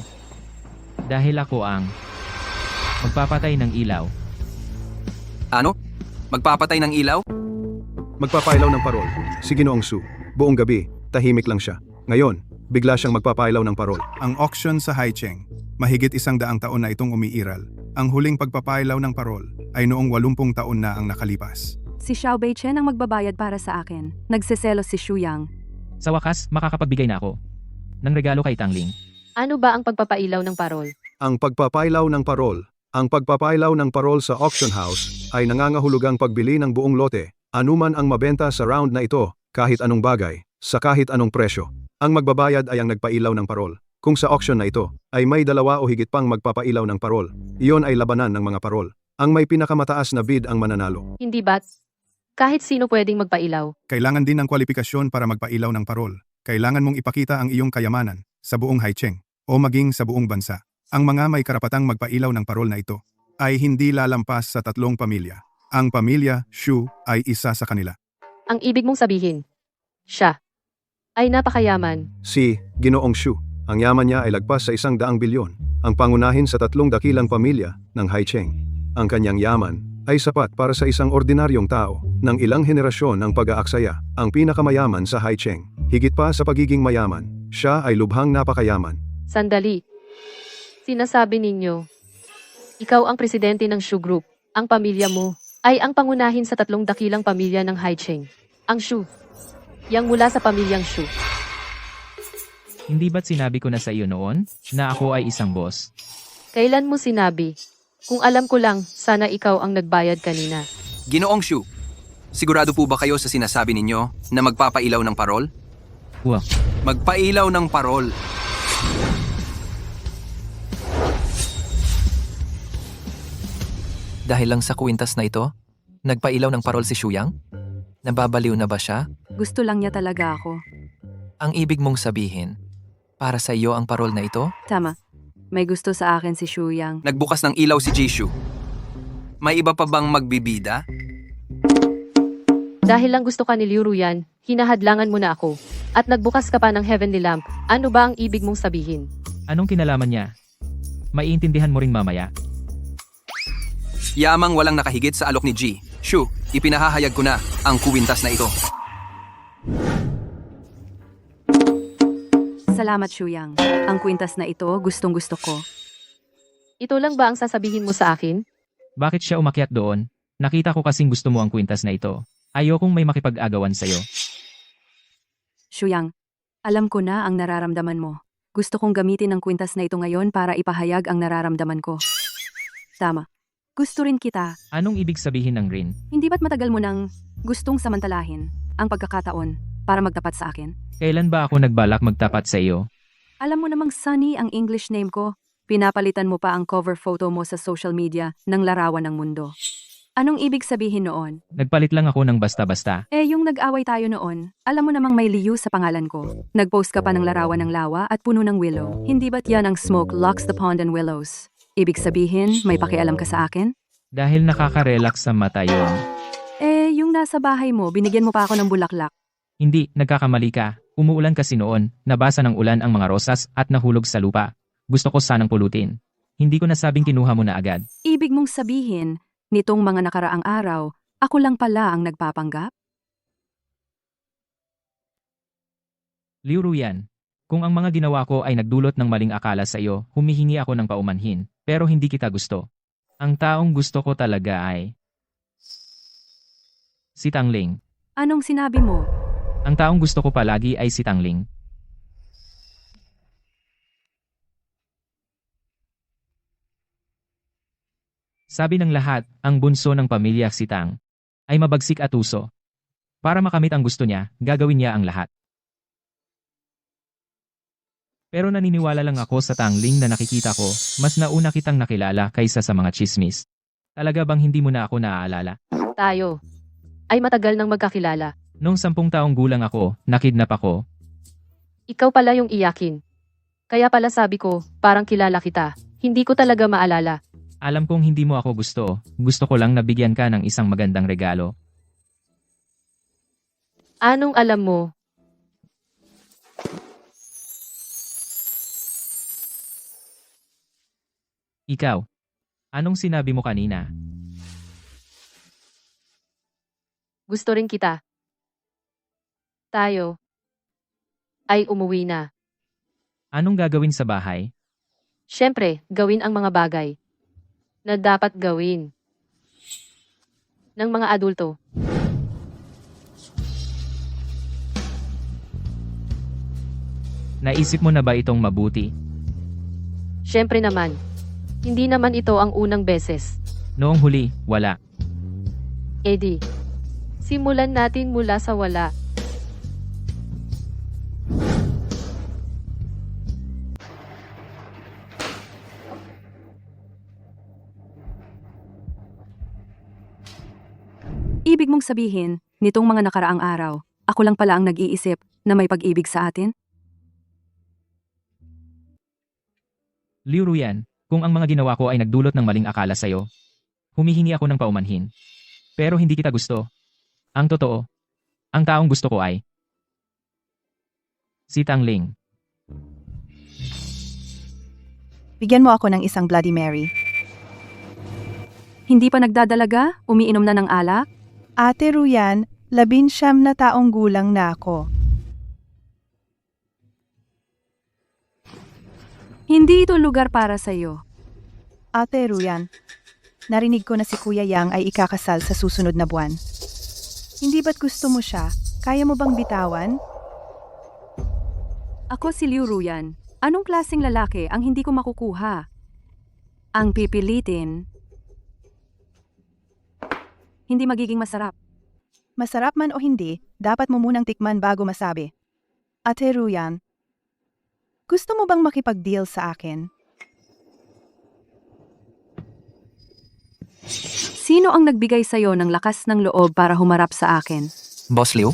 Dahil ako ang magpapatay ng ilaw. Ano? Magpapatay ng ilaw? Magpapailaw ng parol. Si Ginoong Su. Buong gabi, tahimik lang siya. Ngayon, bigla siyang magpapailaw ng parol. Ang auction sa Haicheng, mahigit 100 taon na itong umiiral. Ang huling pagpapailaw ng parol ay noong 80 taon na ang nakalipas. Si Xiao Beichen ang magbabayad para sa akin. Nagseselos si Xu Yang. Sa wakas, makakapagbigay na ako ng regalo kay Tangling. Ano ba ang pagpapailaw ng parol? Ang pagpapailaw ng parol. Ang pagpapailaw ng parol sa auction house ay nangangahulugang pagbili ng buong lote. Anuman ang mabenta sa round na ito, kahit anong bagay, sa kahit anong presyo. Ang magbabayad ay ang nagpailaw ng parol. Kung sa auction na ito ay may 2 o higit pang magpapailaw ng parol, iyon ay labanan ng mga parol. Ang may pinakamataas na bid ang mananalo. Hindi ba't? Kahit sino pwedeng magpailaw. Kailangan din ng kwalifikasyon para magpailaw ng parol. Kailangan mong ipakita ang iyong kayamanan sa buong Haicheng o maging sa buong bansa. Ang mga may karapatang magpailaw ng parol na ito ay hindi lalampas sa 3 pamilya. Ang pamilya Xu ay isa sa kanila. Ang ibig mong sabihin, siya ay napakayaman. Si Ginoong Xu, ang yaman niya ay lagpas sa 100 bilyon. Ang pangunahin sa 3 dakilang pamilya ng Haicheng. Ang kanyang yaman ay sapat para sa isang ordinaryong tao ng ilang henerasyon ng pag-aaksaya. Ang pinakamayaman sa Haicheng. Higit pa sa pagiging mayaman, siya ay lubhang napakayaman. Sandali. Sinasabi ninyo, ikaw ang presidente ng Xu Group. Ang pamilya mo ay ang pangunahin sa 3 dakilang pamilya ng Haicheng. Ang Xu, yang mula sa pamilyang Xu. Hindi ba't sinabi ko na sa iyo noon na ako ay isang boss? Kailan mo sinabi? Kung alam ko lang, sana ikaw ang nagbayad kanina. Ginoong Xu, sigurado po ba kayo sa sinasabi ninyo na magpapailaw ng parol? Wow. Magpailaw ng parol. Dahil lang sa kuwintas na ito, nagpailaw ng parol si Xu Yang? Nababaliw na ba siya? Gusto lang niya talaga ako. Ang ibig mong sabihin, para sa iyo ang parol na ito? Tama. May gusto sa akin si Xu Yang. Nagbukas ng ilaw si Jishu. May iba pa bang magbibida? Dahil lang gusto ka ni Liu Ruyan, hinahadlangan mo na ako. At nagbukas ka pa ng heavenly lamp. Ano ba ang ibig mong sabihin? Anong kinalaman niya? Maiintindihan mo ring mamaya. Yamang walang nakahigit sa alok ni G. Shu, ipinahahayag ko na ang kuwintas na ito. Salamat, Xu Yang. Ang kwintas na ito, gustong-gusto ko. Ito lang ba ang sasabihin mo sa akin? Bakit siya umakyat doon? Nakita ko kasing gusto mo ang kwintas na ito. Ayokong may makipag-agawan sa'yo. Shuyang, alam ko na ang nararamdaman mo. Gusto kong gamitin ang kwintas na ito ngayon para ipahayag ang nararamdaman ko. Tama. Gusto rin kita. Anong ibig sabihin ng Rin? Hindi ba't matagal mo nang gustong samantalahin ang pagkakataon para magtapat sa akin? Kailan ba ako nagbalak magtapat sa iyo? Alam mo namang Sunny ang English name ko. Pinapalitan mo pa ang cover photo mo sa social media ng larawan ng mundo. Anong ibig sabihin noon? Nagpalit lang ako ng basta-basta. Yung nag-away tayo noon, alam mo namang may Liu sa pangalan ko. Nag-post ka pa ng larawan ng lawa at puno ng willow. Hindi ba't yan ang smoke locks the pond and willows? Ibig sabihin, may pakialam ka sa akin? Dahil nakaka-relax sa mata yon. Yung nasa bahay mo, binigyan mo pa ako ng bulaklak. Hindi, nagkakamali ka. Umuulan kasi noon, nabasa ng ulan ang mga rosas at nahulog sa lupa. Gusto ko sanang pulutin. Hindi ko nasabing kinuha mo na agad. Ibig mong sabihin, nitong mga nakaraang araw, ako lang pala ang nagpapanggap? Liu Ruyan, kung ang mga ginawa ko ay nagdulot ng maling akala sa iyo, humihingi ako ng paumanhin, pero hindi kita gusto. Ang taong gusto ko talaga ay si Tangling. Anong sinabi mo? Ang taong gusto ko palagi ay si Tangling. Sabi ng lahat, ang bunso ng pamilya si Tang ay mabagsik at uso. Para makamit ang gusto niya, gagawin niya ang lahat. Pero naniniwala lang ako sa Tangling na nakikita ko, mas nauna kitang nakilala kaysa sa mga chismis. Talaga bang hindi mo na ako naaalala? Tayo ay matagal nang magkakilala. Noong 10 taong gulang ako, nakidnap ako. Ikaw pala yung iyakin. Kaya pala sabi ko, parang kilala kita. Hindi ko talaga maalala. Alam kong hindi mo ako gusto. Gusto ko lang nabigyan ka ng isang magandang regalo. Anong alam mo? Ikaw, anong sinabi mo kanina? Gusto rin kita. Tayo ay umuwi na. Anong gagawin sa bahay? Siyempre, gawin ang mga bagay na dapat gawin ng mga adulto. Naisip mo na ba itong mabuti? Siyempre naman, hindi naman ito ang unang beses. Noong huli, wala. Eddie, simulan natin mula sa wala. Ibig mong sabihin, nitong mga nakaraang araw, ako lang pala ang nag-iisip na may pag-ibig sa atin? Liu Ruyan, kung ang mga ginawa ko ay nagdulot ng maling akala sa'yo, humihingi ako ng paumanhin. Pero hindi kita gusto. Ang totoo, ang taong gusto ko ay si Tangling. Bigyan mo ako ng isang Bloody Mary. Hindi pa nagdadalaga? Umiinom na ng alak? Ate Ruyan, 19 na taong gulang na ako. Hindi ito lugar para sa'yo. Ate Ruyan, narinig ko na si Kuya Yang ay ikakasal sa susunod na buwan. Hindi ba't gusto mo siya? Kaya mo bang bitawan? Ako si Liu Ruyan. Anong klaseng lalaki ang hindi ko makukuha? Ang pipilitin, hindi magiging masarap. Masarap man o hindi, dapat mo munang tikman bago masabi. Ate Ruyan, gusto mo bang makipag-deal sa akin? Sino ang nagbigay sa'yo ng lakas ng loob para humarap sa akin? Boss Liu,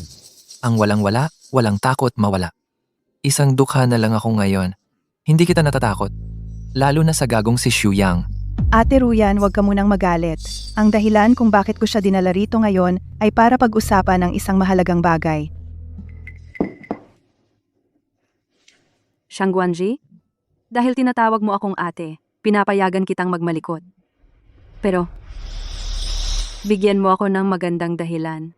ang walang-wala, walang takot mawala. Isang dukha na lang ako ngayon. Hindi kita natatakot. Lalo na sa gagong si Xu Yang. Ate Ruyan, huwag ka munang magalit. Ang dahilan kung bakit ko siya dinala rito ngayon ay para pag-usapan ng isang mahalagang bagay. Shang Guanji? Dahil tinatawag mo akong ate, pinapayagan kitang magmalikot. Pero, bigyan mo ako ng magandang dahilan.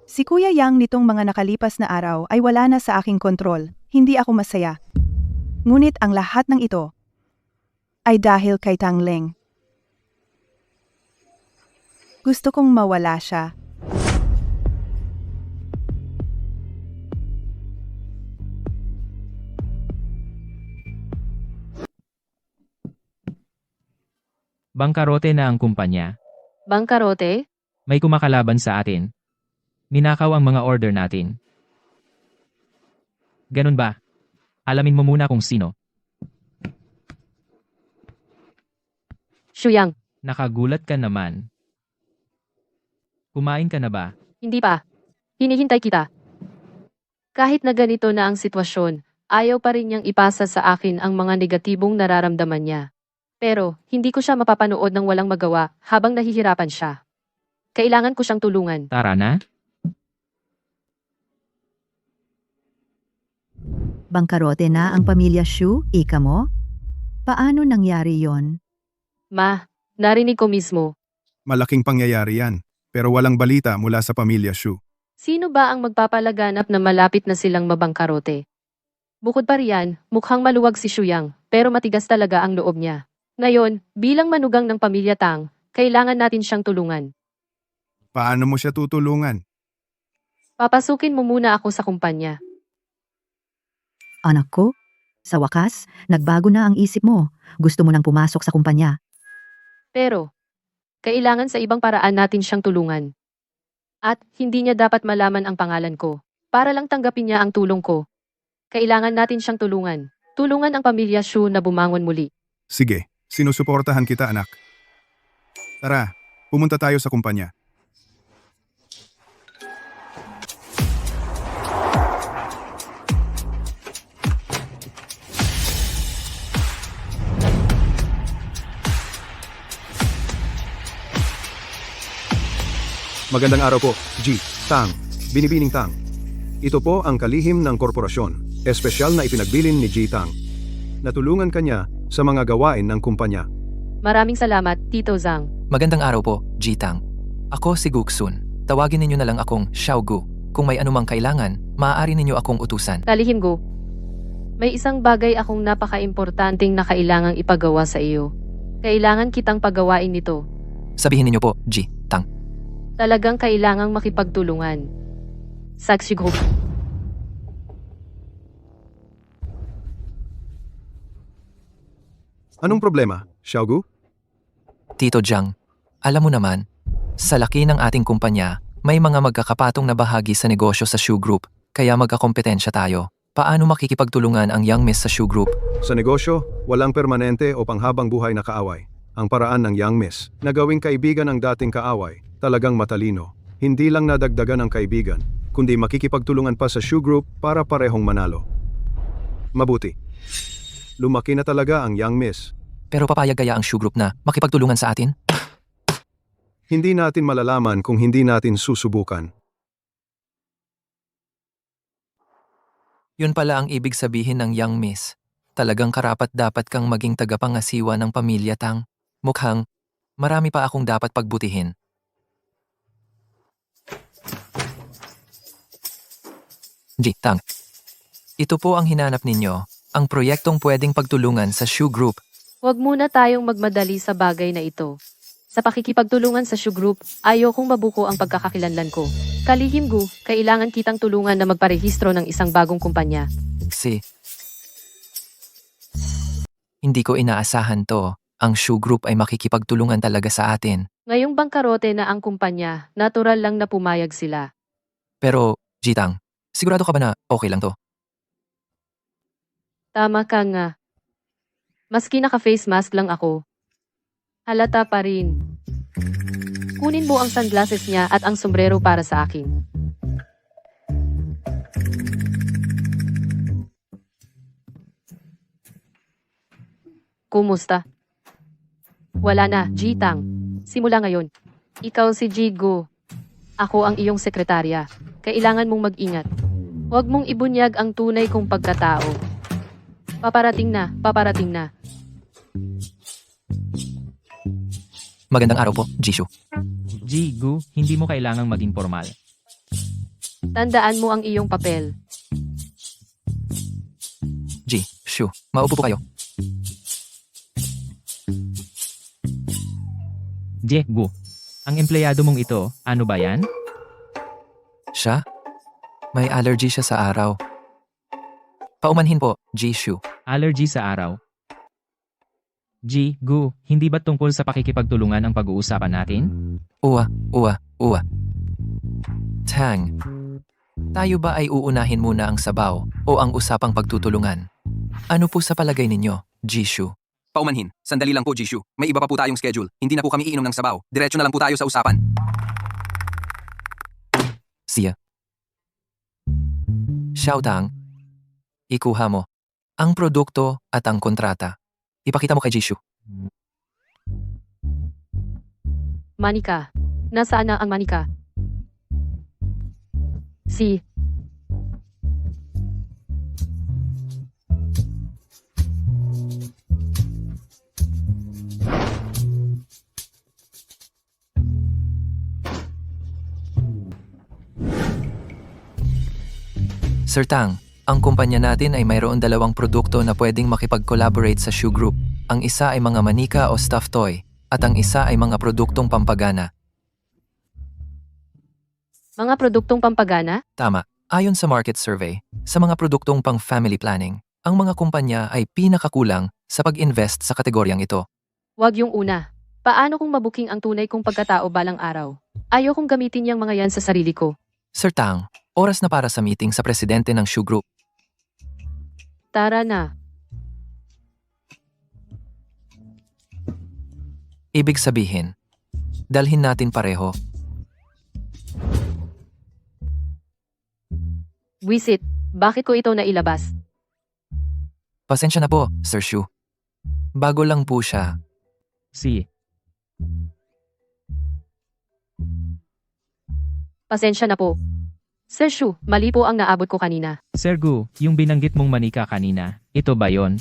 Si Kuya Yang nitong mga nakalipas na araw ay wala na sa aking kontrol. Hindi ako masaya. Ngunit ang lahat ng ito ay dahil kay Tangling. Gusto kong mawala siya. Bangkarote na ang kumpanya. Bangkarote? May kumakalaban sa atin. Ninakaw ang mga order natin. Ganun ba? Alamin mo muna kung sino. Shuyang, Nakagulat ka naman. Kumain ka na ba? hindi pa. Hinihintay kita. Kahit na ganito na ang sitwasyon, ayaw pa rin niyang ipasa sa akin ang mga negatibong nararamdaman niya. Pero, hindi ko siya mapapanood ng walang magawa habang nahihirapan siya. Kailangan ko siyang tulungan. Tara na? Bangkarote na ang pamilya Shu, ika mo? Paano nangyari yon? Ma, narinig ko mismo. Malaking pangyayari yan, pero walang balita mula sa pamilya Shu. Sino ba ang magpapalaganap na malapit na silang mabangkarote? Bukod pa riyan, mukhang maluwag si Shuyang, pero matigas talaga ang loob niya. Ngayon, bilang manugang ng pamilya Tang, kailangan natin siyang tulungan. Paano mo siya tutulungan? Papasukin mo muna ako sa kumpanya. Anak ko, sa wakas, nagbago na ang isip mo. Gusto mo nang pumasok sa kumpanya. Pero, kailangan sa ibang paraan natin siyang tulungan. At, hindi niya dapat malaman ang pangalan ko. Para lang tanggapin niya ang tulong ko. Kailangan natin siyang tulungan. Tulungan ang pamilya Shu na bumangon muli. Sige, sinusuportahan kita anak. Tara, pumunta tayo sa kumpanya. Magandang araw po, G. Tang, Binibining Tang. Ito po ang kalihim ng korporasyon, espesyal na ipinagbilin ni G. Tang. Natulungan kanya sa mga gawain ng kumpanya. Maraming salamat, Tito Zhang. Magandang araw po, Jitang. Ako si Guksun. Tawagin ninyo na lang akong Xiaogu. Kung may anumang kailangan, maaari ninyo akong utusan. Talihim Gu. May isang bagay akong napaka-importanting na kailangang ipagawa sa iyo. Kailangan kitang pagawain nito. Sabihin ninyo po, Jitang. Talagang kailangang makipagtulungan. Saksi Group. Anong problema, Xiaogu? Tito Jiang, alam mo naman, sa laki ng ating kumpanya, may mga magkakapatong na bahagi sa negosyo sa Shoe Group, kaya magkakompetensya tayo. Paano makikipagtulungan ang Young Miss sa Shoe Group? Sa negosyo, walang permanente o panghabang buhay na kaaway. Ang paraan ng Young Miss na gawing kaibigan ang dating kaaway, talagang matalino. Hindi lang nadagdagan ang kaibigan, kundi makikipagtulungan pa sa Shoe Group para parehong manalo. Mabuti. Lumaki na talaga ang Young Miss. Pero papayag kaya ang Shoe Group na makipagtulungan sa atin? Hindi natin malalaman kung hindi natin susubukan. Yun pala ang ibig sabihin ng Young Miss. Talagang karapat-dapat kang maging tagapangasiwa ng pamilya Tang. Mukhang, marami pa akong dapat pagbutihin. Tang. Ito po ang hinanap ninyo, ang proyektong pwedeng pagtulungan sa Shoe Group. Huwag muna tayong magmadali sa bagay na ito. Sa pakikipagtulungan sa Shoe Group, ayokong mabuko ang pagkakakilanlan ko. Kalihim Gu, kailangan kitang tulungan na magparehistro ng isang bagong kumpanya. Hindi ko inaasahan to. Ang Shoe Group ay makikipagtulungan talaga sa atin. Ngayong bangkarote na ang kumpanya, natural lang na pumayag sila. Pero, Jitang, sigurado ka ba na okay lang to? Tama ka nga. Maski naka-face mask lang ako. Halata pa rin. Kunin mo ang sunglasses niya at ang sombrero para sa akin. Kumusta? Wala na, Jitang. Simula ngayon. Ikaw si Jigo. Ako ang iyong sekretarya. Kailangan mong mag-ingat. Huwag mong ibunyag ang tunay kong pagkatao. Paparating na, paparating na. Magandang araw po, Jishu. Gu, hindi mo kailangang maging formal. Tandaan mo ang iyong papel. Jishu, maupo po kayo. Gu, ang empleyado mong ito, ano ba yan? Siya? May allergy siya sa araw. Paumanhin po, Jishu. Allergy sa araw. Gu, hindi ba tungkol sa pakikipagtulungan ang pag-uusapan natin? Uwa. Tang, tayo ba ay uunahin muna ang sabaw o ang usapang pagtutulungan? Ano po sa palagay ninyo, Jishu? Paumanhin, sandali lang po Jishu. May iba pa po tayong schedule. Hindi na po kami iinom ng sabaw. Diretso na lang po tayo sa usapan. Siya. Xiaotang, ikuha mo ang produkto at ang kontrata. Ipakita mo kay Jishu. Manika. Nasaan na ang manika? Si. Sir Tang, ang kumpanya natin ay mayroon 2 produkto na pwedeng makipag-collaborate sa Shoe Group. Ang isa ay mga manika o stuffed toy, at ang isa ay mga produktong pampagana. Mga produktong pampagana? Tama. Ayon sa market survey, sa mga produktong pang family planning, ang mga kumpanya ay pinakakulang sa pag-invest sa kategoryang ito. Wag yung una. Paano kung mabuking ang tunay kong pagkatao balang araw? Ayokong gamitin yung mga yan sa sarili ko. Sir Tang, oras na para sa meeting sa presidente ng Shoe Group. Tara na. Ibig sabihin, dalhin natin pareho. Wisit, bakit ko ito nailabas? Pasensya na po, Sir Shu. Bago lang po siya. Si. Pasensya na po. Sir Shu, mali po ang naabot ko kanina. Sir Gu, yung binanggit mong manika kanina, ito ba yon?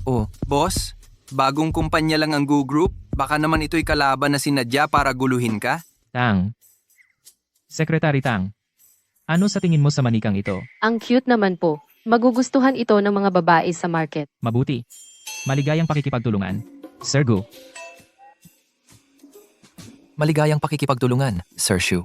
Oh, Boss, bagong kumpanya lang ang Go Group. Baka naman ito'y kalaban na sinadya para guluhin ka? Tang. Secretary Tang, ano sa tingin mo sa manikang ito? Ang cute naman po. Magugustuhan ito ng mga babae sa market. Mabuti. Maligayang pakikipagtulungan. Sir Gu. maligayang pakikipagtulungan, Sir Shu.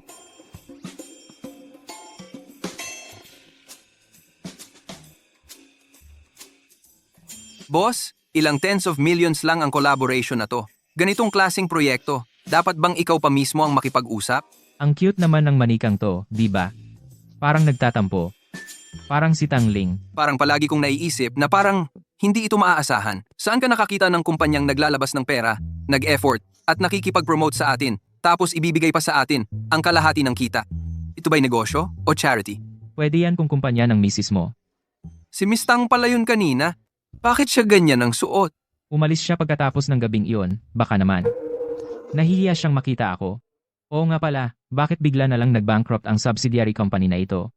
Boss, ilang tens of millions lang ang collaboration na to. Ganitong klaseng proyekto, dapat bang ikaw pa mismo ang makipag-usap? Ang cute naman ng manikang to, di ba? Parang nagtatampo. Parang si Tangling. Parang palagi kong naiisip na parang hindi ito maaasahan. Saan ka nakakita ng kumpanyang naglalabas ng pera, nag-effort, at nakikipag-promote sa atin, tapos ibibigay pa sa atin ang kalahati ng kita? Ito ba'y negosyo o charity? Pwede yan kung kumpanya ng misis mo. Si Miss Tang pala yun kanina. Bakit siya ganyan ang suot? Umalis siya pagkatapos ng gabing iyon, baka naman. Nahihiya siyang makita ako. Oo nga pala, bakit bigla na lang nag-bankrupt ang subsidiary company na ito?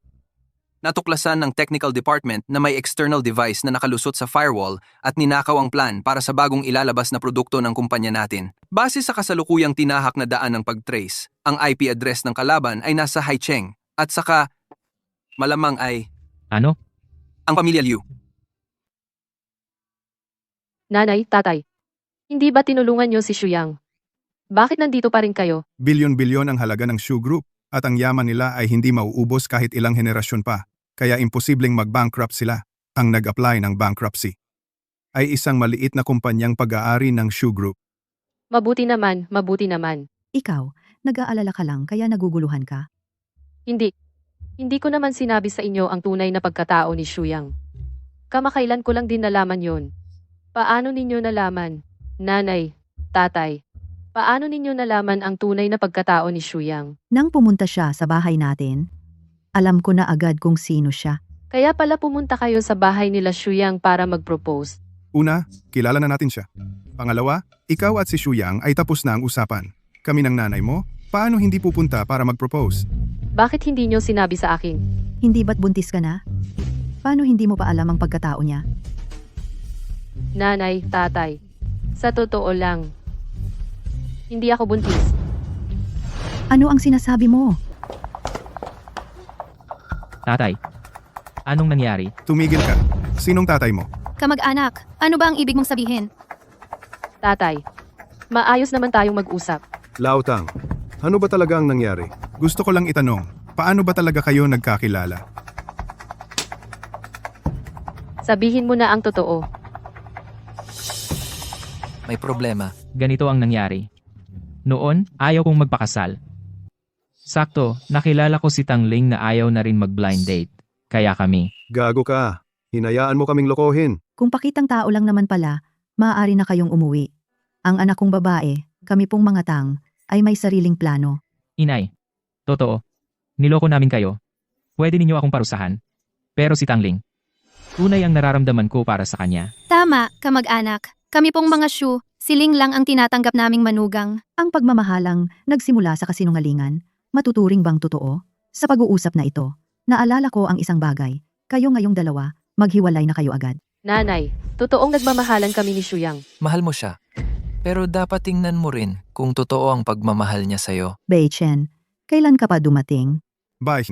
Natuklasan ng technical department na may external device na nakalusot sa firewall at ninakaw ang plan para sa bagong ilalabas na produkto ng kumpanya natin. Base sa kasalukuyang tinahak na daan ng pag-trace, ang IP address ng kalaban ay nasa Haicheng at saka malamang ay Ano? ang pamilya Liu. Nanay, tatay. Hindi ba tinulungan niyo si Shuyang? Bakit nandito pa rin kayo? Bilyon-bilyon ang halaga ng Shoe Group at ang yaman nila ay hindi mauubos kahit ilang henerasyon pa, kaya imposibleng mag-bankrupt sila. Ang nag-apply ng bankruptcy ay isang maliit na kumpanyang pag-aari ng Shoe Group. Mabuti naman, mabuti naman. Ikaw, nag-aalala ka lang kaya naguguluhan ka? Hindi. Hindi ko naman sinabi sa inyo ang tunay na pagkatao ni Shuyang. Kamakailan ko lang din nalaman yon. Paano ninyo nalaman? Nanay, tatay. Paano ninyo nalaman ang tunay na pagkatao ni Shuyang? Nang pumunta siya sa bahay natin, alam ko na agad kung sino siya. Kaya pala pumunta kayo sa bahay nila Shuyang para mag-propose. Una, kilala na natin siya. Pangalawa, ikaw at si Shuyang ay tapos na ang usapan. Kami ng nanay mo, paano hindi pupunta para mag-propose? Bakit hindi nyo sinabi sa akin? Hindi ba't buntis ka na? Paano hindi mo pa alam ang pagkatao niya? Nanay, tatay. Sa totoo lang. Hindi ako buntis. Ano ang sinasabi mo? Tatay. Anong nangyari? Tumigil ka. Sinong tatay mo? Kamag-anak, ano ba ang ibig mong sabihin? Tatay. Maayos naman tayong mag-usap. Lautang, ano ba talaga ang nangyari? Gusto ko lang itanong, paano ba talaga kayo nagkakilala? Sabihin mo na ang totoo. May problema. Ganito ang nangyari. Noon, ayaw kong magpakasal. Sakto, nakilala ko si Tangling na ayaw na rin mag-blind date. Kaya kami. Gago ka. Hinayaan mo kaming lokohin. Kung pakitang tao lang naman pala, maaari na kayong umuwi. Ang anak kong babae, kami pong mga tang, ay may sariling plano. Inay. Totoo. Niloko namin kayo. Pwede ninyo akong parusahan. Pero si Tangling. Tunay ang nararamdaman ko para sa kanya. Tama, kamag-anak. Kami pong mga Shu, siling lang ang tinatanggap naming manugang. Ang pagmamahalang nagsimula sa kasinungalingan, matuturing bang totoo? Sa pag-uusap na ito, naalala ko ang isang bagay. Kayo ngayong dalawa, maghiwalay na kayo agad. Nanay, totoong nagmamahalan kami ni Shuyang. Mahal mo siya. Pero dapat tingnan mo rin kung totoo ang pagmamahal niya sa'yo. Bei Chen, kailan ka pa dumating? Bye.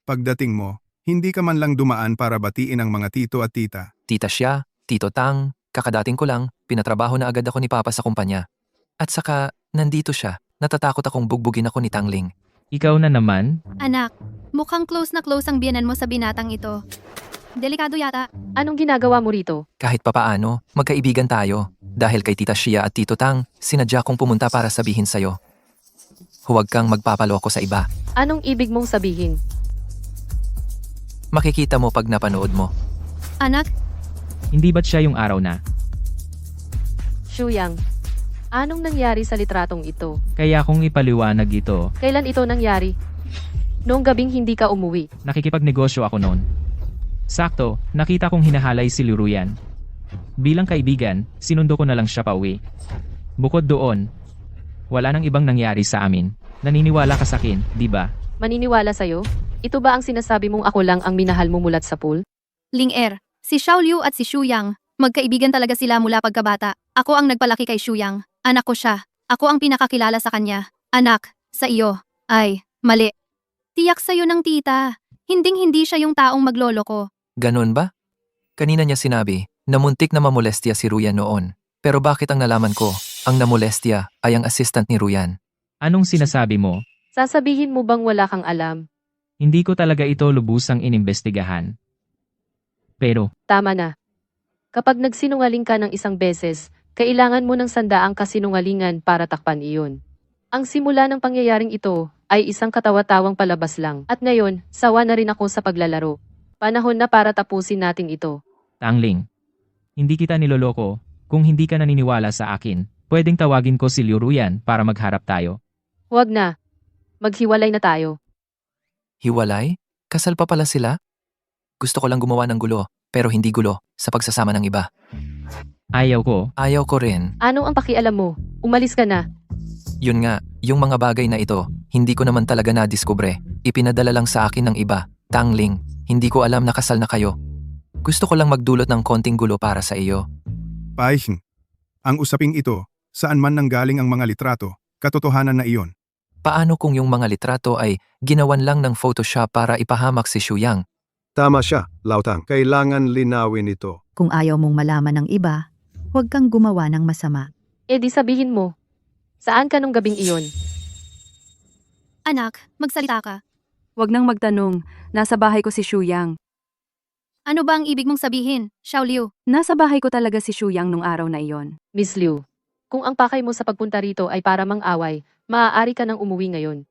Pagdating mo, hindi ka man lang dumaan para batiin ang mga tito at tita. Tita siya, Tito Tang, kakadating ko lang, pinatrabaho na agad ako ni Papa sa kumpanya. At saka, nandito siya. Natatakot akong bugbugin ako ni Tangling. Ikaw na naman? Anak, mukhang close na close ang biyanan mo sa binatang ito. Delikado yata. Anong ginagawa mo rito? Kahit papaano, magkaibigan tayo. Dahil kay Tita Shia at Tito Tang, sinadya kong pumunta para sabihin sa'yo. Huwag kang magpapaloko sa iba. Anong ibig mong sabihin? Makikita mo pag napanood mo. Anak, Hindi ba't siya yung araw na? Shuyang, anong nangyari sa litratong ito? Kaya kung ipaliwanag ito, Kailan ito nangyari? Noong gabing hindi ka umuwi. nakikipagnegosyo ako noon. Sakto, nakita kong hinahalay si Liruyan. Bilang kaibigan, sinundo ko na lang siya pauwi. Bukod doon, wala nang ibang nangyari sa amin. Naniniwala ka sa akin, di ba? Maniniwala sa'yo? Ito ba ang sinasabi mong ako lang ang minahal mo mulat sa pool? Ling Er, si Xiao Liu at si Shuyang, magkaibigan talaga sila mula pagkabata. Ako ang nagpalaki kay Shuyang. Anak ko siya. Ako ang pinakakilala sa kanya. Anak, sa iyo. Ay, mali. Tiyak sa'yo ng tita. Hinding-hindi siya yung taong maglolo ko. Ganon ba? Kanina niya sinabi na muntik na mamolestya si Ruyan noon. Pero bakit ang nalaman ko, ang namolestya ay ang assistant ni Ruyan? Anong sinasabi mo? Sasabihin mo bang wala kang alam? Hindi ko talaga ito lubusang inimbestigahan. Pero, Tama na. Kapag nagsinungaling ka ng isang beses, kailangan mo ng sandaang kasinungalingan para takpan iyon. Ang simula ng pangyayaring ito ay isang katawa-tawang palabas lang. At ngayon, sawa na rin ako sa paglalaro. Panahon na para tapusin natin ito. Tangling, hindi kita niloloko. Kung hindi ka naniniwala sa akin, pwedeng tawagin ko si Liruyan para magharap tayo. Huwag na. Maghiwalay na tayo. Hiwalay? Kasal pa pala sila? Gusto ko lang gumawa ng gulo, pero hindi gulo sa pagsasama ng iba. Ayaw ko. Ayaw ko rin. Ano ang pakialam mo? Umalis ka na. Yun nga, yung mga bagay na ito, hindi ko naman talaga nadiskubre. Ipinadala lang sa akin ng iba. Tangling, hindi ko alam na kasal na kayo. Gusto ko lang magdulot ng konting gulo para sa iyo. Bye. Ang usaping ito, saan man nanggaling ang mga litrato, katotohanan na iyon. Paano kung yung mga litrato ay ginawan lang ng Photoshop para ipahamak si Shuyang? Tama siya, Lautang. Kailangan linawin ito. Kung ayaw mong malaman ng iba, huwag kang gumawa ng masama. E di sabihin mo. Saan ka nung gabing iyon? Anak, magsalita ka. Huwag nang magtanong, nasa bahay ko si Shuyang. Ano ba ang ibig mong sabihin, Xiao Liu? Nasa bahay ko talaga si Shuyang nung araw na iyon. Miss Liu, kung ang pakay mo sa pagpunta rito ay para mang-away, maaari ka nang umuwi ngayon.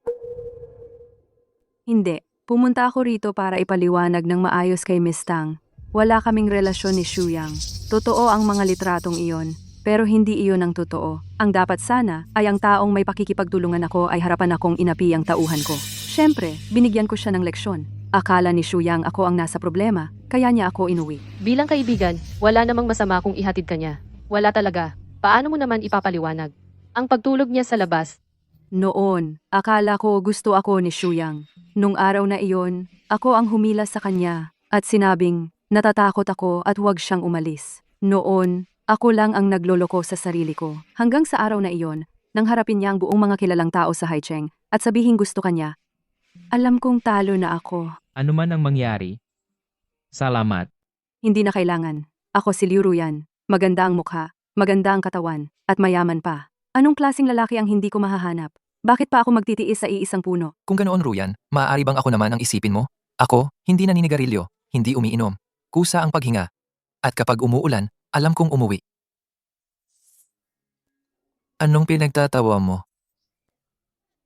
Hindi. Pumunta ako rito para ipaliwanag ng maayos kay Miss Tang. Wala kaming relasyon ni Shuyang. Totoo ang mga litratong iyon, pero hindi iyon ang totoo. Ang dapat sana ay ang taong may pakikipagtulungan ako ay harapan akong inapi ang tauhan ko. Siyempre, binigyan ko siya ng leksyon. Akala ni Shuyang ako ang nasa problema, kaya niya ako inuwi. Bilang kaibigan, wala namang masama kung ihatid ka niya. Wala talaga. Paano mo naman ipapaliwanag? Ang pagtulog niya sa labas. Noon, akala ko gusto ako ni Shuyang. Nung araw na iyon, ako ang humila sa kanya at sinabing natatakot ako at huwag siyang umalis. Noon, ako lang ang nagloloko sa sarili ko. Hanggang sa araw na iyon, nang harapin niya ang buong mga kilalang tao sa Haicheng at sabihin gusto kanya. Alam kong talo na ako. Ano man ang mangyari. Salamat. Hindi na kailangan. Ako si Liu Ruyan. Maganda ang mukha, maganda ang katawan, at mayaman pa. Anong klaseng lalaki ang hindi ko mahahanap? Bakit pa ako magtitiis sa iisang puno? Kung ganoon Ruyan, maaari bang ako naman ang isipin mo? Ako, hindi naninigarilyo, hindi umiinom. Kusa ang paghinga. At kapag umuulan, alam kong umuwi. Anong pinagtatawa mo?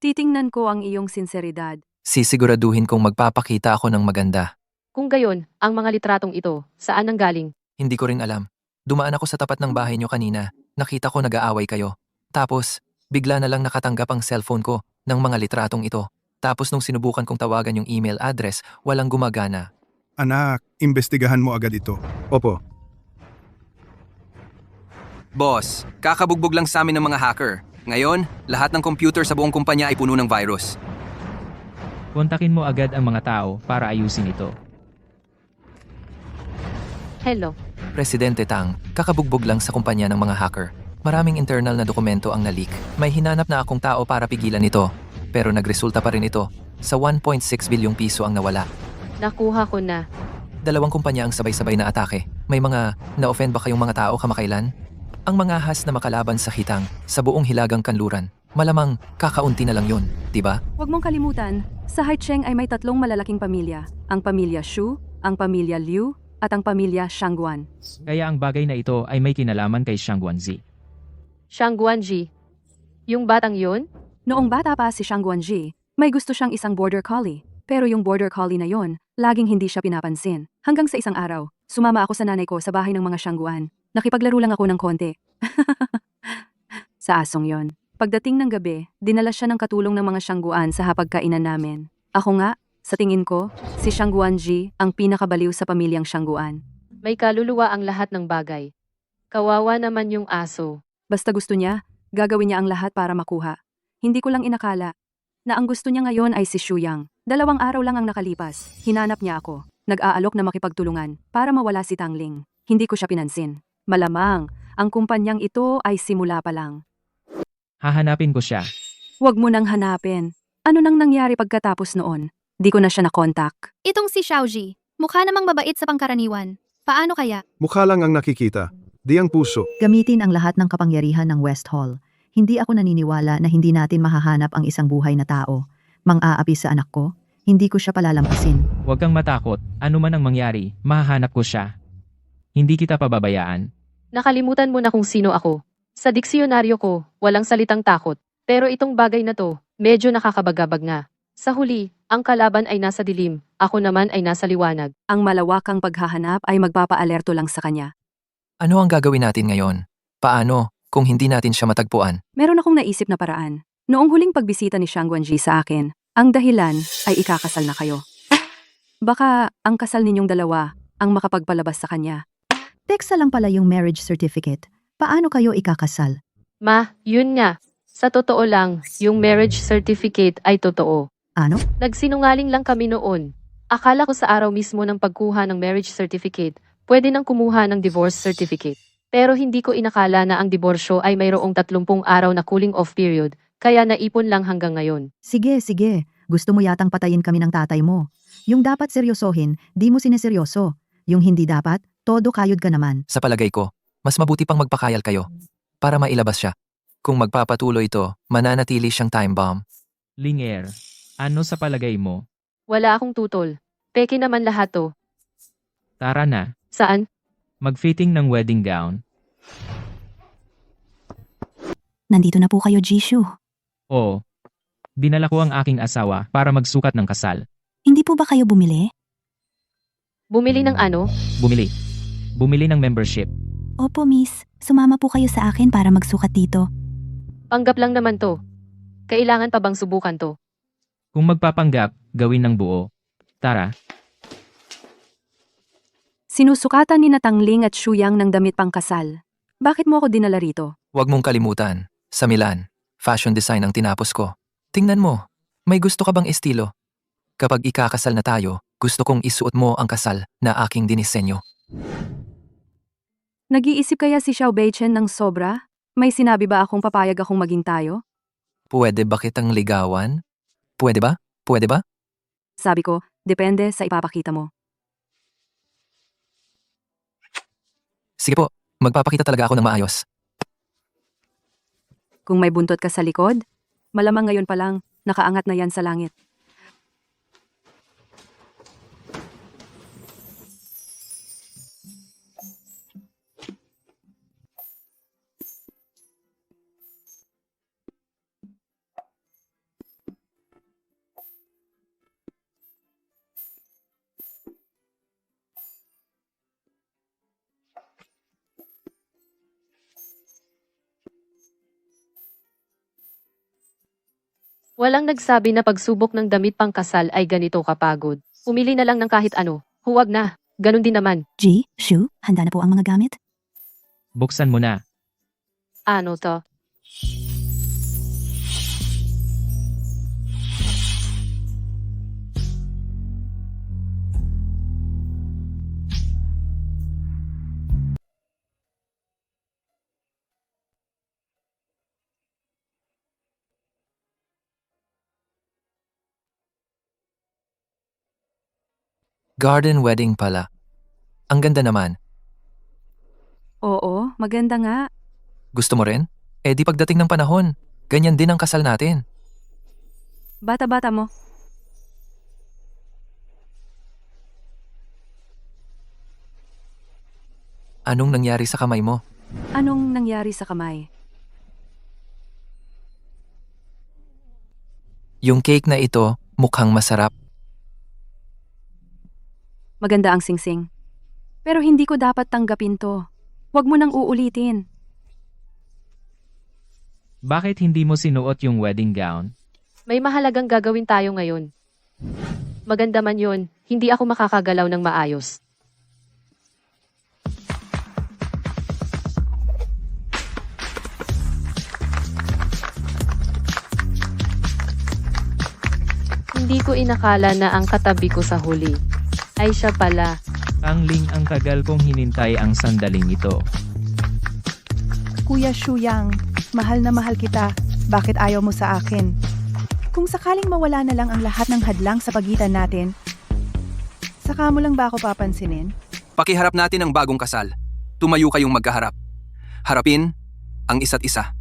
Titingnan ko ang iyong sinseridad. Sisiguraduhin kong magpapakita ako ng maganda. Kung gayon, ang mga litratong ito, saan ang galing? Hindi ko rin alam. Dumaan ako sa tapat ng bahay niyo kanina. Nakita ko nag-aaway kayo. Tapos, bigla na lang nakatanggap ang cellphone ko ng mga litratong ito. Tapos nung sinubukan kong tawagan yung email address, walang gumagana. Anak, imbestigahan mo agad ito. Opo. Boss, kakabugbog lang sa amin ng mga hacker. Ngayon, lahat ng computer sa buong kumpanya ay puno ng virus. Kontakin mo agad ang mga tao para ayusin ito. Hello. Presidente Tang, kakabugbog lang sa kumpanya ng mga hacker. Maraming internal na dokumento ang na-leak. May hinanap na akong tao para pigilan ito. Pero nagresulta pa rin ito. Sa 1.6 bilyong piso ang nawala. Nakuha ko na. 2 kumpanya ang sabay-sabay na atake. May mga na-offend ba kayong mga tao kamakailan? Ang mga ahas na makalaban sa hitang, sa buong hilagang kanluran. Malamang kakaunti na lang yun, di ba? Huwag mong kalimutan, sa Haicheng ay may 3 malalaking pamilya. Ang pamilya Shu, ang pamilya Liu, at ang pamilya Shangguan. Kaya ang bagay na ito ay may kinalaman kay Shang Guanzi. Shang Guanji. Yung batang yun? Noong bata pa si Shang Guanji, may gusto siyang isang border collie. Pero yung border collie na yon, laging hindi siya pinapansin. Hanggang sa isang araw, sumama ako sa nanay ko sa bahay ng mga Shangguan. Nakipaglaro lang ako ng konti. Sa asong yon. Pagdating ng gabi, dinala siya ng katulong ng mga Shangguan sa hapagkainan namin. Ako nga, sa tingin ko, si Shang Guanji ang pinakabaliw sa pamilyang Shangguan. May kaluluwa ang lahat ng bagay. Kawawa naman yung aso. Basta gusto niya, gagawin niya ang lahat para makuha. Hindi ko lang inakala na ang gusto niya ngayon ay si Shuyang. 2 araw lang ang nakalipas. Hinanap niya ako. Nag-aalok na makipagtulungan para mawala si Tangling. Hindi ko siya pinansin. Malamang, ang kumpanyang ito ay simula pa lang. Hahanapin ko siya. Huwag mo nang hanapin. Ano nang nangyari pagkatapos noon? Di ko na siya nakontak. Itong si Xiaoji, mukha namang mabait sa pangkaraniwan. Paano kaya? Mukha lang ang nakikita. Di ang puso. Gamitin ang lahat ng kapangyarihan ng West Hall. Hindi ako naniniwala na hindi natin mahahanap ang isang buhay na tao. Mang-aapi sa anak ko, hindi ko siya palalampasin. Huwag kang matakot. Ano man ang mangyari, mahahanap ko siya. Hindi kita pababayaan. Nakalimutan mo na kung sino ako. Sa diksyonaryo ko, walang salitang takot. Pero itong bagay na to, medyo nakakabagabag nga. Sa huli, ang kalaban ay nasa dilim, ako naman ay nasa liwanag. Ang malawakang paghahanap ay magpapaalerto lang sa kanya. Ano ang gagawin natin ngayon? Paano kung hindi natin siya matagpuan? Meron akong naisip na paraan. Noong huling pagbisita ni Shang Guanji sa akin, ang dahilan ay ikakasal na kayo. Baka ang kasal ninyong dalawa ang makapagpalabas sa kanya. Teksa lang pala yung marriage certificate. Paano kayo ikakasal? Ma, yun nga. Sa totoo lang, yung marriage certificate ay totoo. Ano? Nagsinungaling lang kami noon. Akala ko sa araw mismo ng pagkuha ng marriage certificate, pwede nang kumuha ng divorce certificate. Pero hindi ko inakala na ang diborsyo ay mayroong 30 araw na cooling off period, kaya naipon lang hanggang ngayon. Sige, sige. Gusto mo yatang patayin kami ng tatay mo. Yung dapat seryosohin, di mo sineseryoso. Yung hindi dapat, todo kayod ka naman. Sa palagay ko, mas mabuti pang magpakayal kayo para mailabas siya. Kung magpapatuloy ito, mananatili siyang time bomb. Linger, ano sa palagay mo? Wala akong tutol. Peke naman lahat to. Tara na, Saan? mag-fitting ng wedding gown. Nandito na po kayo, Jishu. Oo. Dinala ko ang aking asawa para magsukat ng kasal. Hindi po ba kayo bumili? Bumili ng ano? Bumili. Bumili ng membership. Opo, miss. Sumama po kayo sa akin para magsukat dito. Panggap lang naman to. Kailangan pa bang subukan to? Kung magpapanggap, gawin ng buo. Tara, Sinusukatan ni Tangling at Shuyang ng damit pang kasal. Bakit mo ako dinala rito? Huwag mong kalimutan, sa Milan, fashion design ang tinapos ko. Tingnan mo, may gusto ka bang estilo? Kapag ikakasal na tayo, gusto kong isuot mo ang kasal na aking dinisenyo. Nag-iisip kaya si Xiao Beichen ng sobra? May sinabi ba akong papayag akong maging tayo? Pwede ba kitang ligawan? Pwede ba? Pwede ba? Sabi ko, depende sa ipapakita mo. Sige po, magpapakita talaga ako ng maayos. Kung may buntot ka sa likod, malamang ngayon pa lang, nakaangat na yan sa langit. Walang nagsabi na pagsubok ng damit pangkasal ay ganito kapagod. Pumili na lang ng kahit ano. Huwag na. Ganon din naman. G, Shu, handa na po ang mga gamit? Buksan mo na. Ano to? Garden wedding pala. Ang ganda naman. Oo, maganda nga. Gusto mo rin? Eh di pagdating ng panahon, ganyan din ang kasal natin. Bata-bata mo. Anong nangyari sa kamay mo? Anong nangyari sa kamay? Yung cake na ito, mukhang masarap. Maganda ang singsing. Pero hindi ko dapat tanggapin to. Huwag mo nang uulitin. Bakit hindi mo sinuot yung wedding gown? May mahalagang gagawin tayo ngayon. Maganda man yon, hindi ako makakagalaw ng maayos. Hindi ko inakala na ang katabi ko sa huli ay siya pala. Ang Ling, ang tagal kong hinintay ang sandaling ito. Kuya Shuyang, mahal na mahal kita. Bakit ayaw mo sa akin? Kung sakaling mawala na lang ang lahat ng hadlang sa pagitan natin, saka mo lang ba ako papansinin? Pakiharap natin ang bagong kasal. Tumayo kayong magkaharap. Harapin ang isa't isa.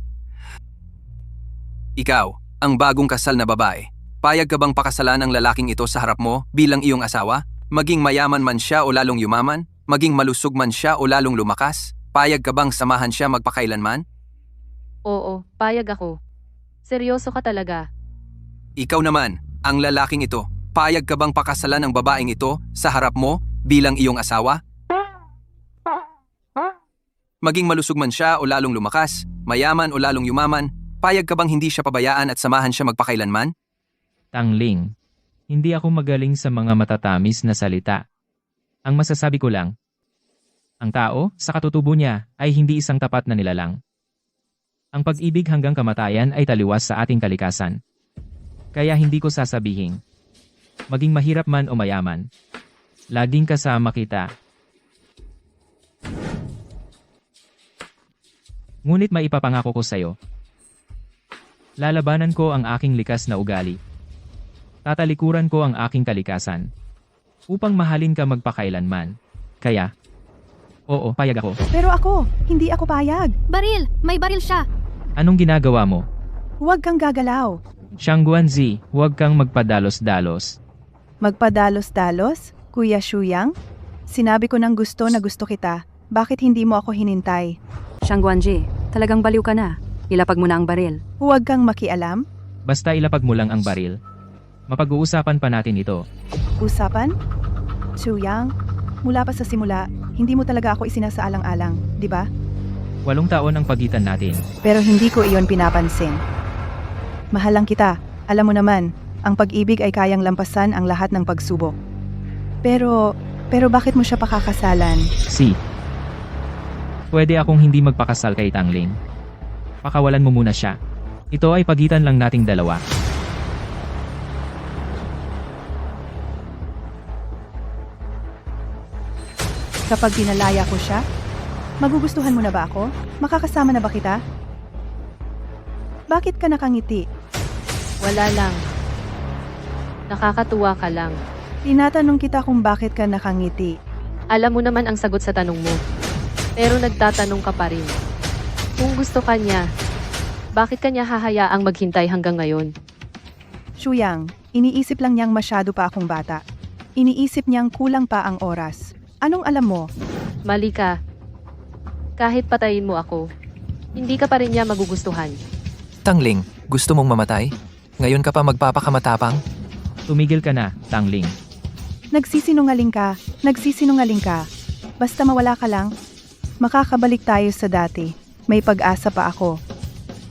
Ikaw, ang bagong kasal na babae. Payag ka bang pakasalan ang lalaking ito sa harap mo bilang iyong asawa? Maging mayaman man siya o lalong yumaman? Maging malusog man siya o lalong lumakas? Payag ka bang samahan siya magpakailanman? Oo, payag ako. Seryoso ka talaga. Ikaw naman, ang lalaking ito. Payag ka bang pakasalan ang babaeng ito sa harap mo bilang iyong asawa? Maging malusog man siya o lalong lumakas, mayaman o lalong yumaman, payag ka bang hindi siya pabayaan at samahan siya magpakailanman? Tang Ling, hindi ako magaling sa mga matatamis na salita. Ang masasabi ko lang, ang tao, sa katutubo niya, ay hindi isang tapat na nilalang. Ang pag-ibig hanggang kamatayan ay taliwas sa ating kalikasan. Kaya hindi ko sasabihin, maging mahirap man o mayaman, laging kasama kita. Ngunit maipapangako ko sa'yo, lalabanan ko ang aking likas na ugali. Tatalikuran ko ang aking kalikasan upang mahalin ka magpakailanman. Kaya, oo, payag ako. Pero ako, hindi ako payag. Baril! May baril siya! Anong ginagawa mo? Huwag kang gagalaw. Xiang Guanzi, huwag kang magpadalos-dalos. Magpadalos-dalos? Kuya Shuyang? Sinabi ko ng gusto na gusto kita. Bakit hindi mo ako hinintay? Shangguanji, talagang baliw ka na. Ilapag mo na ang baril. Huwag kang makialam. Basta ilapag mo lang ang baril. Mapag-uusapan pa natin ito. Usapan? Shuyang, mula pa sa simula, hindi mo talaga ako isinasaalang-alang, di ba? 8 taon ang pagitan natin. Pero hindi ko iyon pinapansin. Mahal lang kita. Alam mo naman, ang pag-ibig ay kayang lampasan ang lahat ng pagsubok. Pero bakit mo siya pakakasalan? Si. Pwede akong hindi magpakasal kay Tang Ling. Pakawalan mo muna siya. Ito ay pagitan lang nating dalawa. Kapag pinalaya ko siya, magugustuhan mo na ba ako? Makakasama na ba kita? Bakit ka nakangiti? Wala lang. Nakakatuwa ka lang. Tinatanong kita kung bakit ka nakangiti. Alam mo naman ang sagot sa tanong mo. Pero nagtatanong ka pa rin. Kung gusto ka niya, bakit kanya hahayaang maghintay hanggang ngayon? Shuyang, iniisip lang niyang masyado pa akong bata. Iniisip niyang kulang pa ang oras. Anong alam mo? Mali ka. Kahit patayin mo ako, hindi ka pa rin niya magugustuhan. Tang Ling, gusto mong mamatay? Ngayon ka pa magpapakamatapang? Tumigil ka na, Tang Ling. Nagsisinungaling ka. Basta mawala ka lang, makakabalik tayo sa dati. May pag-asa pa ako.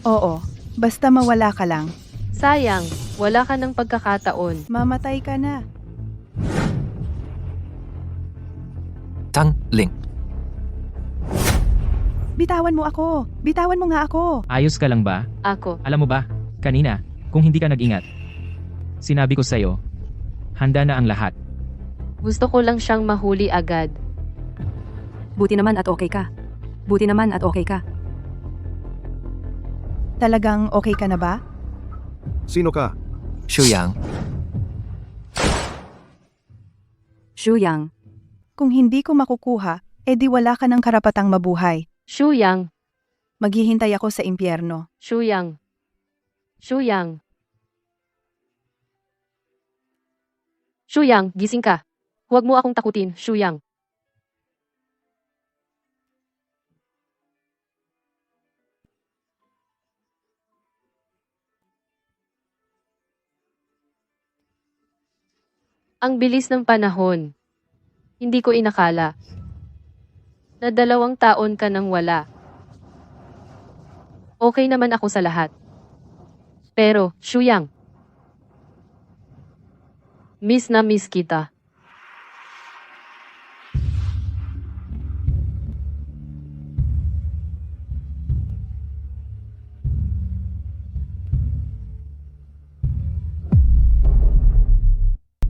Oo, basta mawala ka lang. Sayang, wala ka ng pagkakataon. Mamatay ka na. Tang Ling. Bitawan mo ako. Bitawan mo nga ako. Ayos ka lang ba? Ako. Alam mo ba, kanina, kung hindi ka nag-ingat, sinabi ko sa'yo, handa na ang lahat. Gusto ko lang siyang mahuli agad. Buti naman at okay ka. Buti naman at okay ka. Talagang okay ka na ba? Sino ka? Shuyang. Shuyang. Kung hindi ko makukuha, edi wala ka ng karapatang mabuhay. Shuyang, Maghihintay ako sa impyerno. Shuyang. Shuyang. Shuyang, gising ka. Huwag mo akong takutin, Shuyang. Ang bilis ng panahon. Hindi ko inakala na 2 taon ka nang wala. Okay naman ako sa lahat. Pero, Shuyang, miss na miss kita.